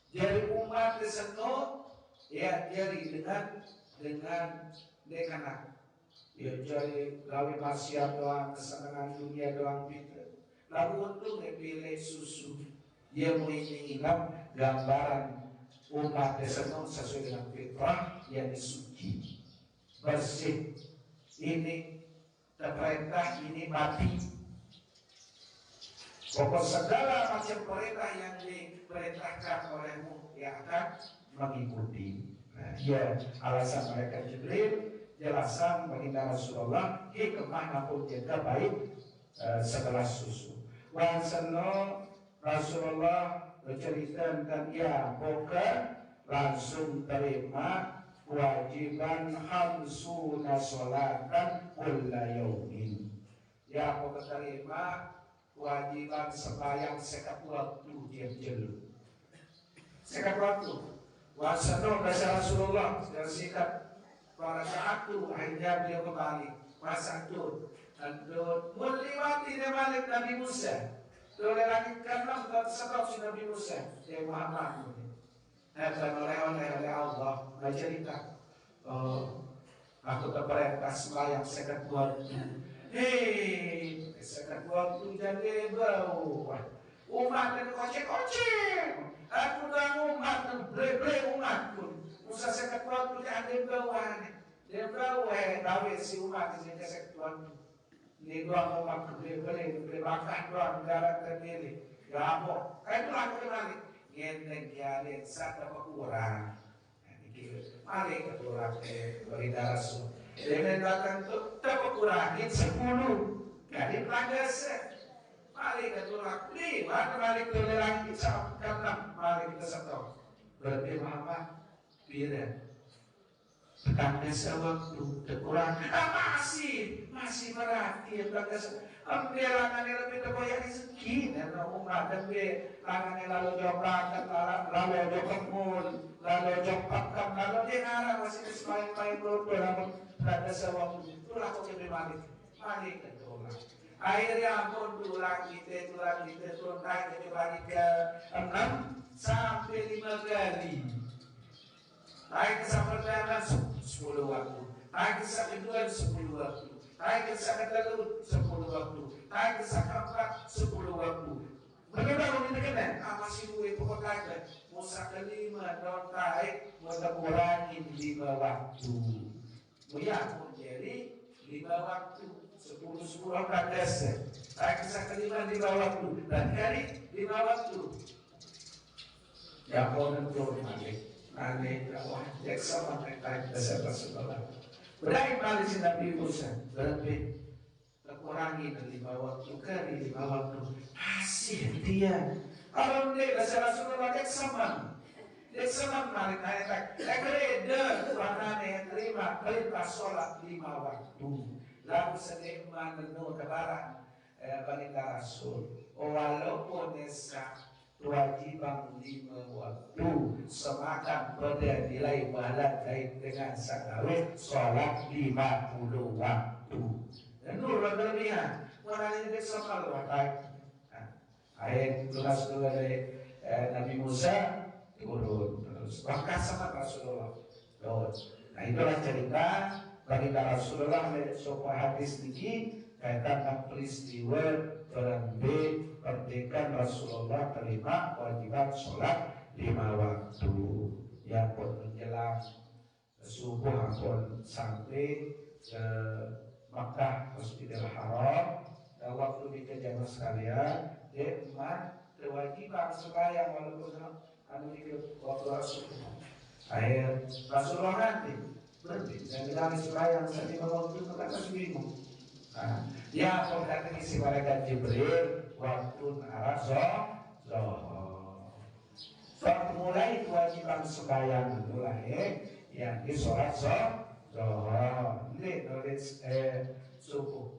jadi umat disentuh ya jadi dengan dekana ya jadi gawe maksiat doang kesenangan dunia doang gitu. Lalu untung dia pilih susu. Dia mau ini gambaran umat disentuh sesuai dengan fitrah yang suci bersih. Ini perintah ini mati. Pokok segala macam perintah yang diperintahkan olehmu yang akan mengikuti. Nah, ya alasan mereka Jibril, jelasan baginda Rasulullah, hikmah napun jaga baik segelas susu. Wa sanno Rasulullah menceritakan ya boka langsung terima kewajiban hamsuna sholatan kulla yaumin. Ya aku terima kewajiban sembahyang sekat waktu dia jelu. Sekat waktu. Wasano kata Rasulullah dan sikat pada saat itu akhirnya beliau kembali masa itu melewati dia balik Nabi Musa. Oleh langit ke-6 tersedot si Nabi Musa ya Muhammad. Dan oleh Allah bercerita, aku terperintah sembahyang sekat waktu. Hei, sekat waktu jadi bau. Umat dan kocek-kocek. Aku dan umat dan bre-bre umatku. Musa sekat waktu jadi bau. Dia bau dawe si umat di sini sekat waktu. Ini dua umat bre-bre bakah dua negara terdiri. Gabok. Itu aku kembali. Ngenteng kialit satu kurang. Mari keturang baginda Rasul. Dengan datang tu kurangin 10. Jadi pelanggas. Mari keturang. Mari keturang kita karena mari kita setop. Berarti Muhammad bila pelanggas waktu terkurang. Masih berarti pelanggas. Ambil langannya lebih terbayar rezeki dan umat dan langannya lalu jopakan, lalu jokemul, lalu jopakan, lalu dia ngarang masih semain-main berdoa namun pada sewaktu itulah kau kembali balik ke tulang. Akhirnya pun tulang kita turun naik ke balik ke 6 sampai 5 kali. Naik ke sampai 10 waktu, naik ke sampai 2 10 waktu. Naik ke sakat lalu 10 waktu. Naik ke sakat 10 waktu. Benar-benar ini kena. Masih duit pokok kata. Musa kelima tahun taik. Musa kurangin 5 waktu. Muya pun jadi 5 waktu. 10 kadas. Naik ke sakat kelima 5 waktu. Dan hari 5 waktu. Ya kau nentu malik. Malik. Wajek sama naik dasar Rasulullah. Berani balik si Nabi Musa lebih terkurangi dari 5 waktu kali 5 waktu masih dia kalau dia dasar Rasulullah dia sama balik naik kereda warnanya yang terima perintah sholat 5 waktu lalu sedih menenun kebaran Baginda Rasul, walaupun kewajiban 5 waktu semakan pada nilai pahala dengan sakawin sholat 50 waktu. Dan itu berlebihan. Mengenai ini soal watak. Ayat tulas dari Nabi Musa turun terus langkah sama Rasulullah. Nah itulah cerita baginda Rasulullah sebuah hadis ini kaitan peristiwa barang B perdikan Rasulullah terima kewajiban sholat 5 waktu yang pun menjelang subuh pun sampai ke Makkah Masjidil Haram. Dan waktu dikejar sekalian emak kewajiban sembahyang walaupun waktu Rasulullah akhir Rasulullah nanti berhenti dan bilang sembahyang saat lima waktu itu kata bingung. Ya berkata isi malaikat Jibril waktu arah waktu mulai kewajiban sembahyang itulah yang di sholat zohor ini nulis subuh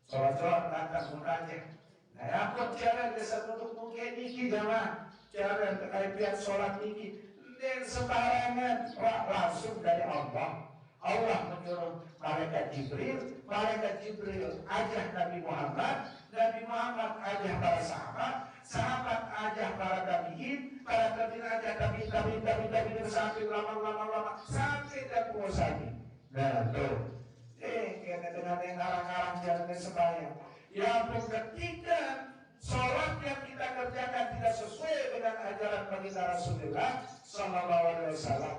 sholat datang munajat. Nah apa cara desa untuk mungkin niki jamaah cara terkait pihak sholat niki dan sembarangan langsung dari Allah. Allah menyuruh malaikat Jibril ajak Nabi Muhammad ajak para sahabat ajak para tabi'in ajak tabi'in sampai lama sampai dan pengusaha. Nah tuh kita dengan yang ngarang-ngarang jalan sembahyang yang ketika sholat yang kita kerjakan tidak sesuai dengan ajaran baginda Rasulullah Sallallahu Alaihi Wasallam,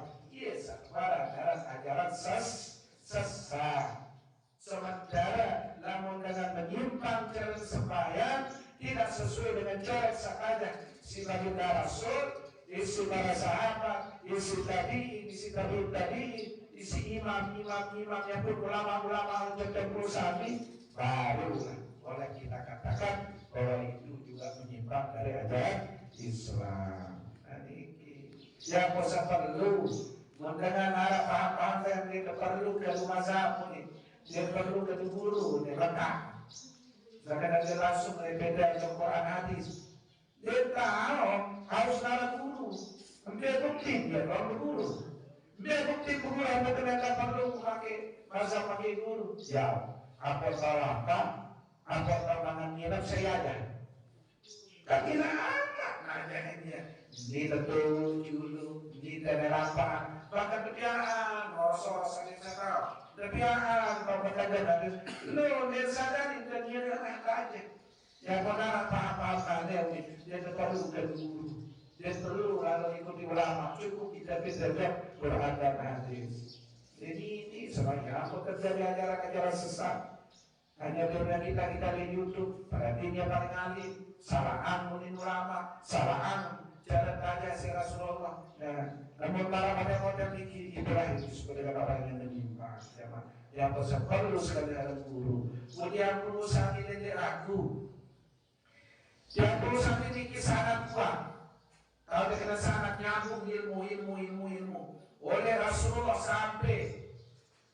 barang ajaran sesat. Sementara namun dengan menyimpang jalan sembahyang tidak sesuai dengan cara sengaja si baginda Rasul, isi para sahabat, isi tabi'in, isi imam yang pun ulama tertentu sahabat, baru boleh kita katakan bahwa itu juga menyimpang dari ajaran Islam. Yang bisa perlu mendengar arah paham-paham yang dia perlu ke mazhab ini, dia perlu ke guru, dia lengkap. Bahkan dia langsung berbeda dengan Quran hadis. Dia tahu harus nara guru, dia bukti dia kalau guru. Dia bukti guru yang ternyata perlu pakai mazhab pakai guru. Ya, apa salah kan? Apa tangan nginep saya aja. Tak kira anak nanya dia. Di tentu dulu, di tenerapan, bahkan kebiasaan, rasa ini saya tahu. Kebiasaan, kalau berkata nanti, lo dia sadari dan dia anak aja. Yang benar paham-paham dia perlu ke guru, dia perlu lalu ikuti ulama. Cukup kita bisa beradab hadis. Jadi ini sebenarnya apa terjadi ajaran-ajaran sesat. Hanya karena kita di YouTube, perhatiannya paling alim, salaan munin ulama, salaan jalan tanya si Rasulullah. Nah, namun para model-model ini itulah itu sebagai orang yang menyimpang, yang perlu sekali ada guru. Kemudian perusahaan ini ragu, yang perusahaan ini sangat kuat. Kalau kita sangat nyambung ilmu oleh Rasulullah sampai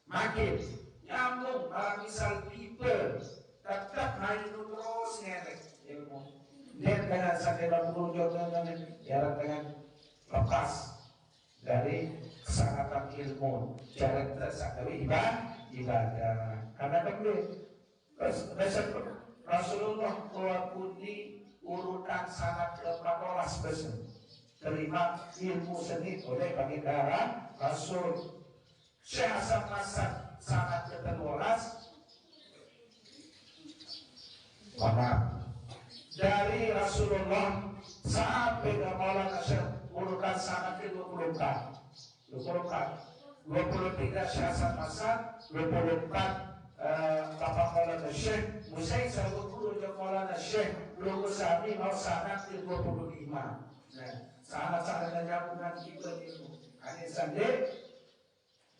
makin nyambung. Misal people tetap main terus ngelek ilmu. Dia dengan sampai berguru jalan dengan lepas dari kesangatan ilmu, jalan tersakwi ibadah. Karena Rasulullah mewakili urutan sangat ke-14 besar. Terima ilmu seni oleh baginda Rasul. Syekh Hasan Hasan sangat ke-12. Dari Rasulullah sampai ke Maulana Syekh urutan sangat ke-24. 23 Syekh Hasan Hasan, 24 Bapak Maulana Syekh Musai sahabat guru yang Maulana Syekh Lugu Sami mau sangat ke-25. Nah, sangat-sangat nyambungan kita itu. Hanya saja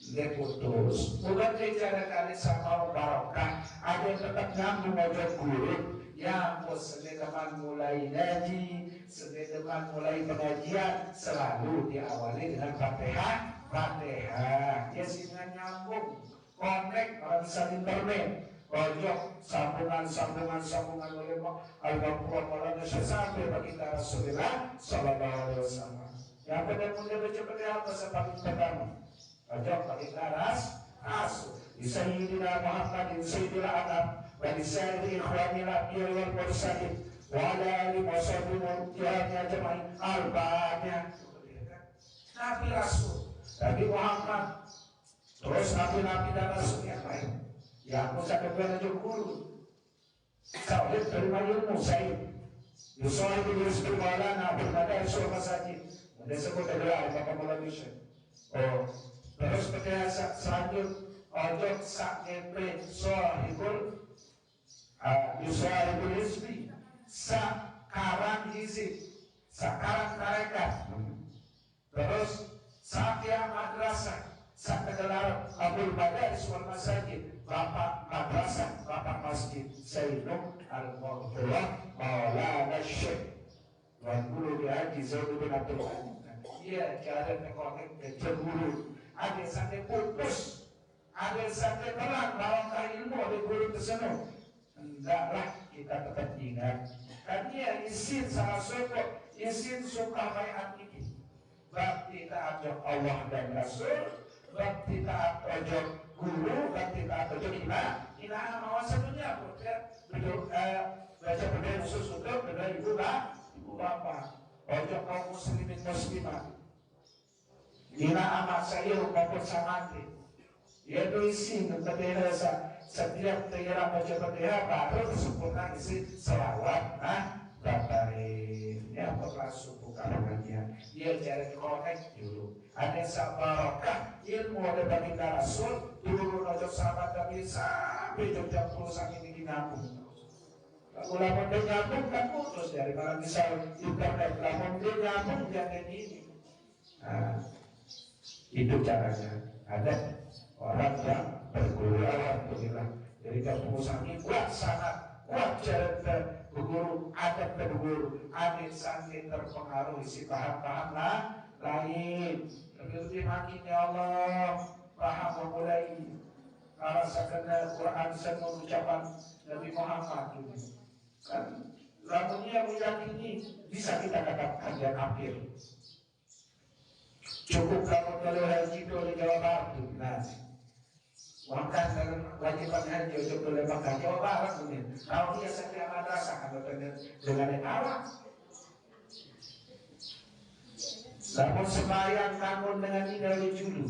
dia putus. Bukan bicara kali sama barokah. Ada yang tetap nyambung aja guru. Ya, teman mulai ngaji, teman mulai pengajian selalu diawali dengan Fatihah. Ya sih dengan nyambung, connect kalau bisa internet. Ojo sambungan oleh Al-Ghafur Maulana sampai baginda Rasulullah Sallallahu Alaihi Wasallam. Yang benar-benar seperti apa sebab pertama? Ojo baginda Rasul. Sayyidina Muhammadin Sayyidil Anam wa li sayyidi ikhwanil anbiya wal mursalin wa ala alihi wa sahbihi ajma'in. Al-Fatihah. Nabi Rasul, Nabi Muhammad, terus nabi-nabi dan rasul yang lain. Yang Musa kepada guru, Saulid terima ilmu Said, Yusuf bin Yusuf Maulana berada di surga masjid. Dia sebut adalah Bapak Maulana. Oh, terus berkata selanjut. Ojo sak ngepre sohibul Yusahibul Hizbi sakarang hizib sakarang tarekat. Terus sakya madrasah sakegelar Abdul Madaris wal Masajid bapak madrasah bapak masjid Sayyidun Al-Mu'tullah Maulana Syekh Wan Guru Haji Zaid bin Abdul Aziz. Iya cara nekorek keceguru ada sampai putus. Ada sampai terang bahwa ilmu ada guru tersebut. Hendaklah kita tetap ingat. Karena isin salah satu isin suka bayat ini. Bakti taat Allah dan Rasul, bakti taat ojo guru, bakti taat ojo imam. Ina mawas satunya baca berdaya susutu berdaya ibu bapak. Ojo kaum muslimin muslimah. Ina amat saya maupun samati. Yaitu isi ketika setiap daerah baca Fatihah baru sempurna isi selawat Batarin. Yang pertama suku karangannya dia cari korek dulu. Ada sabarokah ilmu ada baginda Rasul dulu nojo sahabat Nabi sampai jam 10 sampai ini ngapung. Ulama dia nyambung kan putus dari kalau misal internet lamun dia nyambung jangan ini. Itu caranya. Ada orang yang berguru alhamdulillah. Jadi kalau kami kuat sangat kuat cara berguru, adab berguru, adik sangat terpengaruh isi paham-paham lain. Lebih makin ya Allah paham memulai rasakan Quran semua ucapan Nabi Muhammad ini. Kan lamunya meyakini bisa kita katakan dia kafir. Cukup kalau haji oleh Jawa Barat. Nah, maka dalam wajiban haji untuk boleh makan Jawa Barat mungkin. Kalau dia setiap madrasah kalau dengan awak. Namun sembahyang kangen dengan ini oleh julu,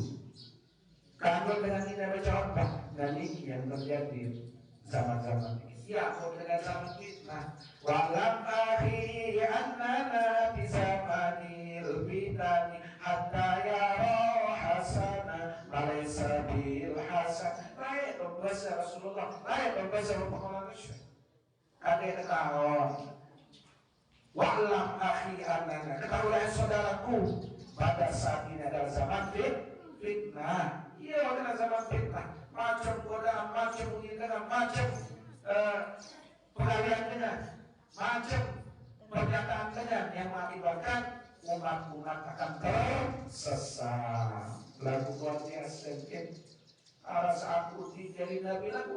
kangen dengan ini oleh contoh. Dan ini yang terjadi zaman-zaman ini. Ya, dengan zaman fitnah. Walam akhiri annana bizamanil fitani hatta yara hasana malaysa bil hasan. Baik dong bahasa Rasulullah, baik dong bahasa Muhammad. Ada yang tahu. Walam akhi annana, ketahuilah saudaraku pada saat ini adalah zaman fitnah. Iya, adalah zaman fitnah. Macam godaan, macam menghindar, macam pengalian dengan macam pernyataan dengan yang mengakibatkan umat-umat akan tersesat. Lagu luar biasa sedikit arah saat putih jadi Nabi lagu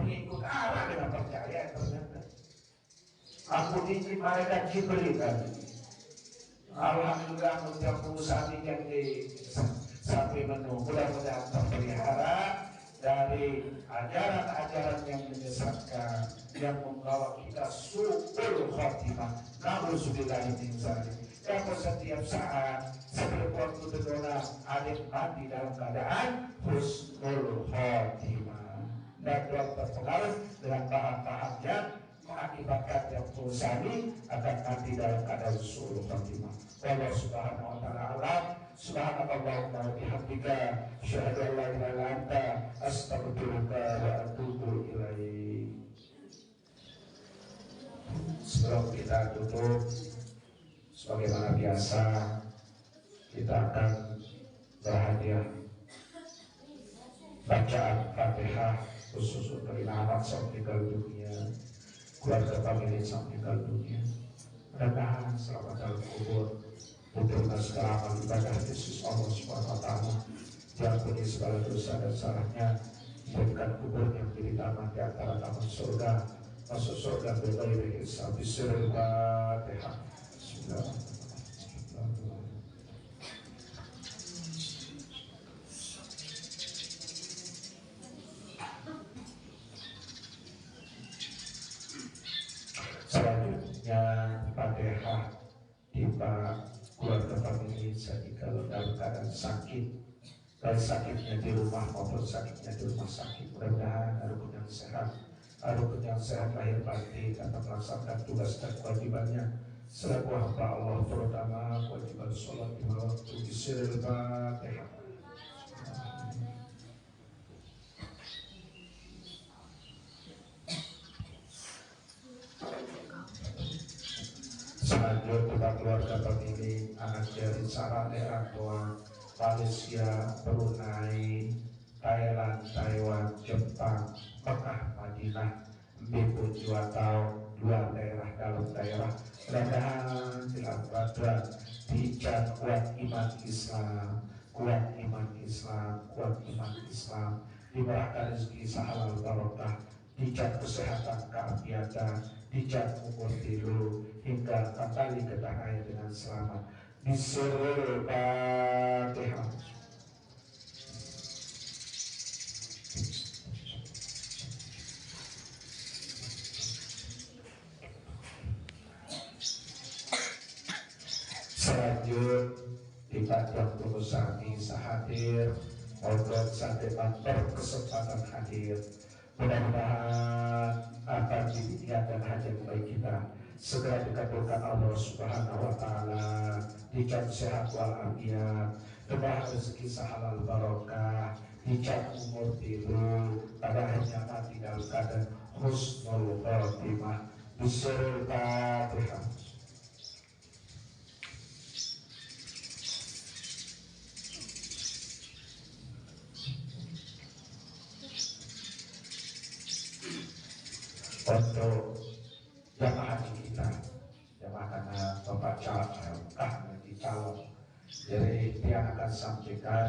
mengikut arah dengan percaya ternyata aku dici mereka Jibril kan. Alhamdulillah setiap perusahaan yang di sampai menunggu mudah-mudahan terpelihara dari ajaran-ajaran yang menyesatkan yang membawa kita suul khotimah. Na'udzubillah min dzalik. Yang setiap saat sebelum waktu berdoa ada mati dalam keadaan husnul khotimah. Dan doa terpengaruh dengan paham-paham yang mengakibatkan yang perusahaan akan mati dalam keadaan suul khotimah. Allah subhanahu wa ta'ala alam. Subhanallahumma wa bihamdika asyhadu an la ilaha illa anta astaghfiruka wa atubu ilaik. Sebelum kita tutup sebagaimana biasa kita akan berhadiah bacaan Fatihah khusus untuk anak meninggal dunia, keluarga famili meninggal dunia. Mudah-mudahan selamat dalam kubur, diterima segala amal ibadah Yesus Allah Subhanahu wa taala, diampuni segala dosa dan salahnya, jadikan kuburnya menjadi taman di antara taman surga, masuk surga berbagai hisab. Bismillahirrahmanirrahim. Selanjutnya Fatihah timpa keluarga famili jika dalam keadaan sakit, baik sakitnya di rumah maupun sakitnya di rumah sakit. Mudah-mudahan rukun yang sehat lahir batin dapat melaksanakan tugas dan kewajibannya selaku hamba Allah, terutama kewajiban sholat di malam waktu. Bismillahirrahmanirrahim. Selanjutnya keluarga pemilih anak dari Sarah daerah tua Malaysia, Brunei, Thailand, Taiwan, Jepang, Mekah, Madinah, Bipun 2 tahun, 2 daerah dalam daerah. Mudah-mudahan dilakukan dicat kuat iman Islam, kuat iman Islam, kuat iman Islam, diberikan rezeki sahalal barokah, dicat kesehatan keafiatan, dicat umur tilu hingga kembali ke tanah air dengan selamat. Disuruh Fatihah. Selanjut dipanjang tulusani sahadir Obrol sadepan berkesempatan hadir. Mudah-mudahan apa niat dan hajat baik kita segera dikabulkan Allah Subhanahu wa taala, dicap sehat walafiat, tambah rezeki sahalal barokah, dicap umur tilu, pada akhirnya mati dalam keadaan husnul khotimah. Bismillahirrahmanirrahim. Untuk jamaah haji kita, jamaah karena Bapak calon, jadi dia akan sampaikan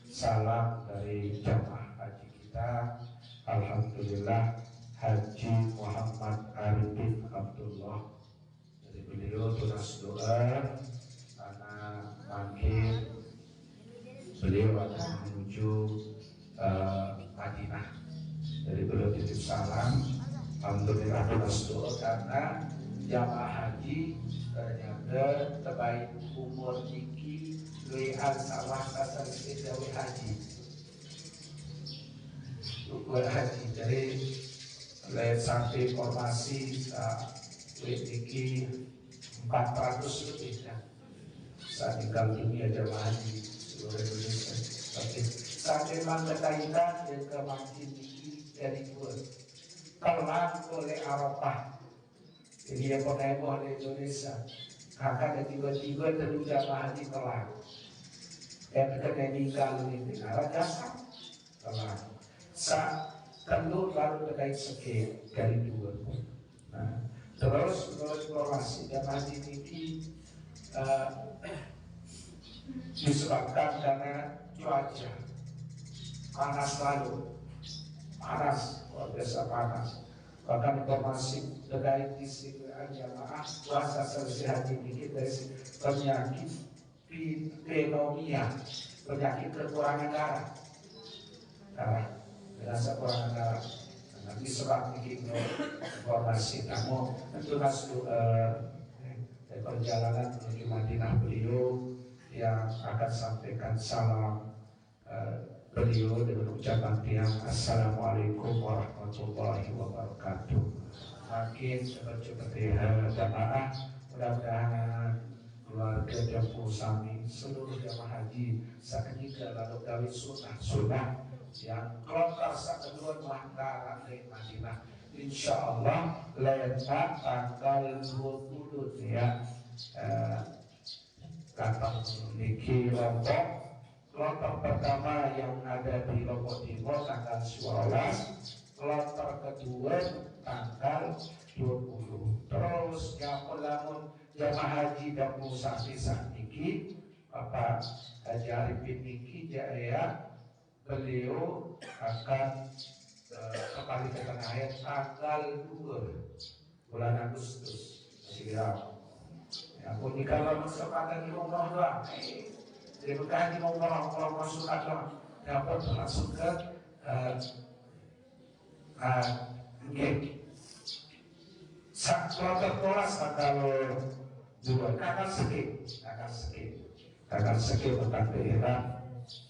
salam dari jamaah haji kita. Alhamdulillah, Haji Muhammad Arifin Abdullah. Jadi beliau tunas doa karena makin beliau akan menuju Madinah. Jadi beliau titip salam. Alhamdulillah tunas doa karena jamaah haji ternyata terbaik umur tinggi luian sawah kasar sedawi haji umur haji. Jadi lihat sampai informasi tinggi 400 lebih ya saat tinggal dunia jamaah haji seluruh Indonesia. Oke, sampai berkaitan dengan kemakin tinggi dari dua kelam oleh Arafah. Jadi yang penemu oleh Indonesia kakak dan tiba-tiba terus jamaah haji kelam dan kena meninggal di negara jasa kelam saat telur baru terkait sekit dari dua. Nah, terus menurut informasi jamaah haji ini disebabkan karena cuaca panas lalu panas, luar biasa panas. Bahkan informasi terkait isi jamaah puasa selesai haji dikit dari penyakit pneumonia, penyakit kekurangan darah, dirasa kekurangan darah. Nanti sebab bikin informasi, namun tentu masuk perjalanan menuju Madinah beliau yang akan sampaikan salam beliau dengan ucapan tiang Assalamualaikum warahmatullahi wabarakatuh. Makin cepat-cepat jamaah, mudah-mudahan keluarga Jampu Sami seluruh jamaah haji sakit lalu dari sunnah yang kelontar kedua mangkara di Madinah. Insya Allah letak tanggal 20 ya datang memiliki Kloter pertama yang ada di Lombok Timur tanggal 12, kloter kedua tanggal 20. Terus lamun jamaah haji dan musafir saat niki Bapak Haji Arifin niki jaya beliau akan kembali ke tanah air tanggal 2 bulan Agustus siap. Ya, pun kalau kesempatan di umroh doang, jadi bukan di umroh sunat doang, ya pun langsung ke Kloter Toras tanggal 2 kakak skip tentang daerah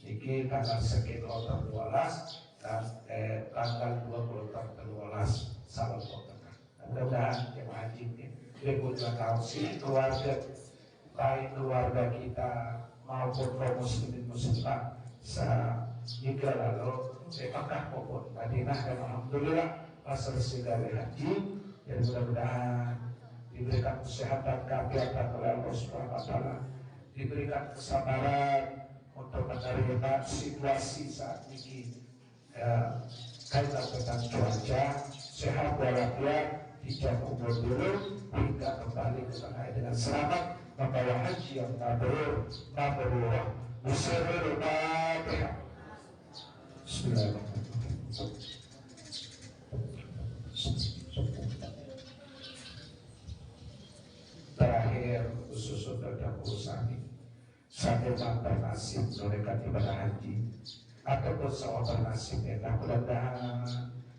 ini tanggal skip kloter 12 dan tanggal 2 kloter 12 salam kloter. Mudah-mudahan yang haji ini berkunjung tahu sih keluarga baik keluarga kita maupun kaum muslimin muslimat jika lalu Mekah maupun Madinah dan alhamdulillah selesai dari haji dan mudah-mudahan diberikan kesehatan keapiatan oleh Allah Subhanahu wa taala, diberikan kesabaran untuk menerima situasi saat ini kaitan dengan cuaca, sehat walafiat, hijab umur dulu hingga kembali ke tanah air dengan selamat membawa haji yang mabrur. Bismillahirrahmanirrahim. Terakhir khusus untuk Usani sambil bernasib menunaikan ibadah haji ataupun seorang bernasib mudah-mudahan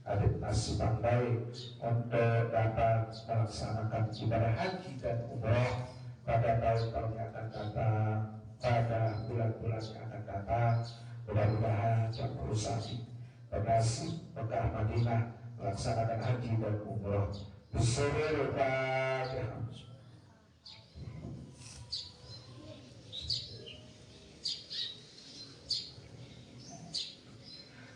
ada nasib yang baik untuk dapat melaksanakan ibadah haji dan umrah pada tahun-tahun yang akan datang, pada bulan-bulan yang akan datang. Mudah-mudahan yang berusaha bernasib Mekah Madinah melaksanakan haji dan umrah. Bismillahirrahmanirrahim.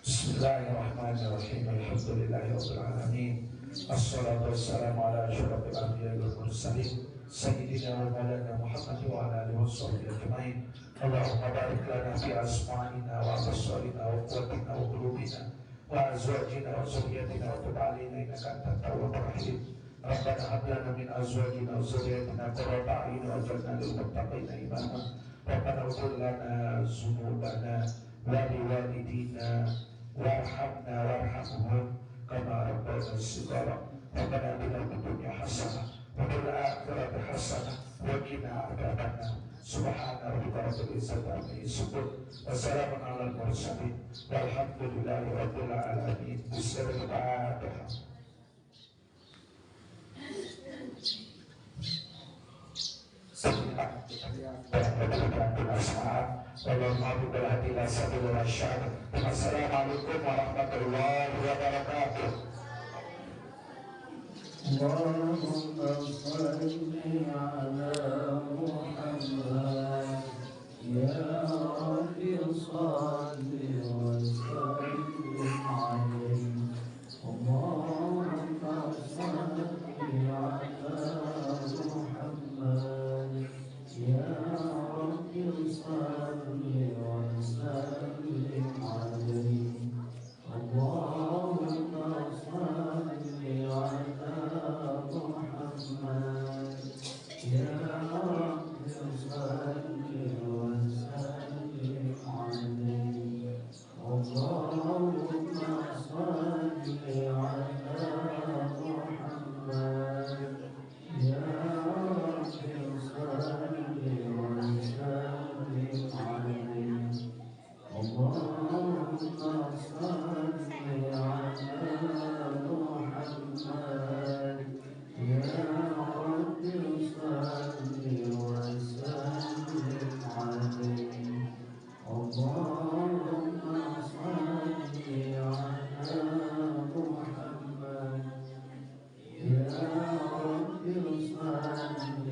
Bismillahirrahmanirrahim. Alhamdulillahirabbil alamin. Assalatu wassalamu ala asyrafil anbiya'i wal mursalin sayyidina wa maulana Muhammad wa ala alihi washabbihi ajmain. Allahumma barik lana fi asma'ina wa absarina wa quwwatina wa qulubina wa azwajina wa dhurriyyatina wa tub 'alaina innaka antat tawwabur rahim. Rabbana hab lana min azwajina wa dhurriyyatina qurrata a'yun waj'alna lil muttaqina imama. Rabbana ighfir lana dzunubana wa liwalidina warhamna warhamhum kama rabbayana shighara. Rabbana atina fid dunya hasanah wa fil akhirati hasanah wa qina adzabannar. Subhana rabbika rabbil izzati amma yasifun wa salamun alal mursalin walhamdulillahi rabbil alamin. Bismillahirrahmanirrahim. Assalamualaikum warahmatullahi wabarakatuh. Allahumma salli ala Muhammad ya Rabbi salli wa sallim alaihi. Allahumma salli ala Muhammad ya Rabbi salli wa sallim alaihi. Allahumma salli ala Muhammad ya Rabbi salli wa sallim alaihi. Allahumma salli ala Muhammad ya Rabbi salli wa sallim alaihi. Allahumma salli ala Muhammad ya Rabbi salli wa sallim alaihi. Allahumma salli ala Muhammad ya Rabbi salli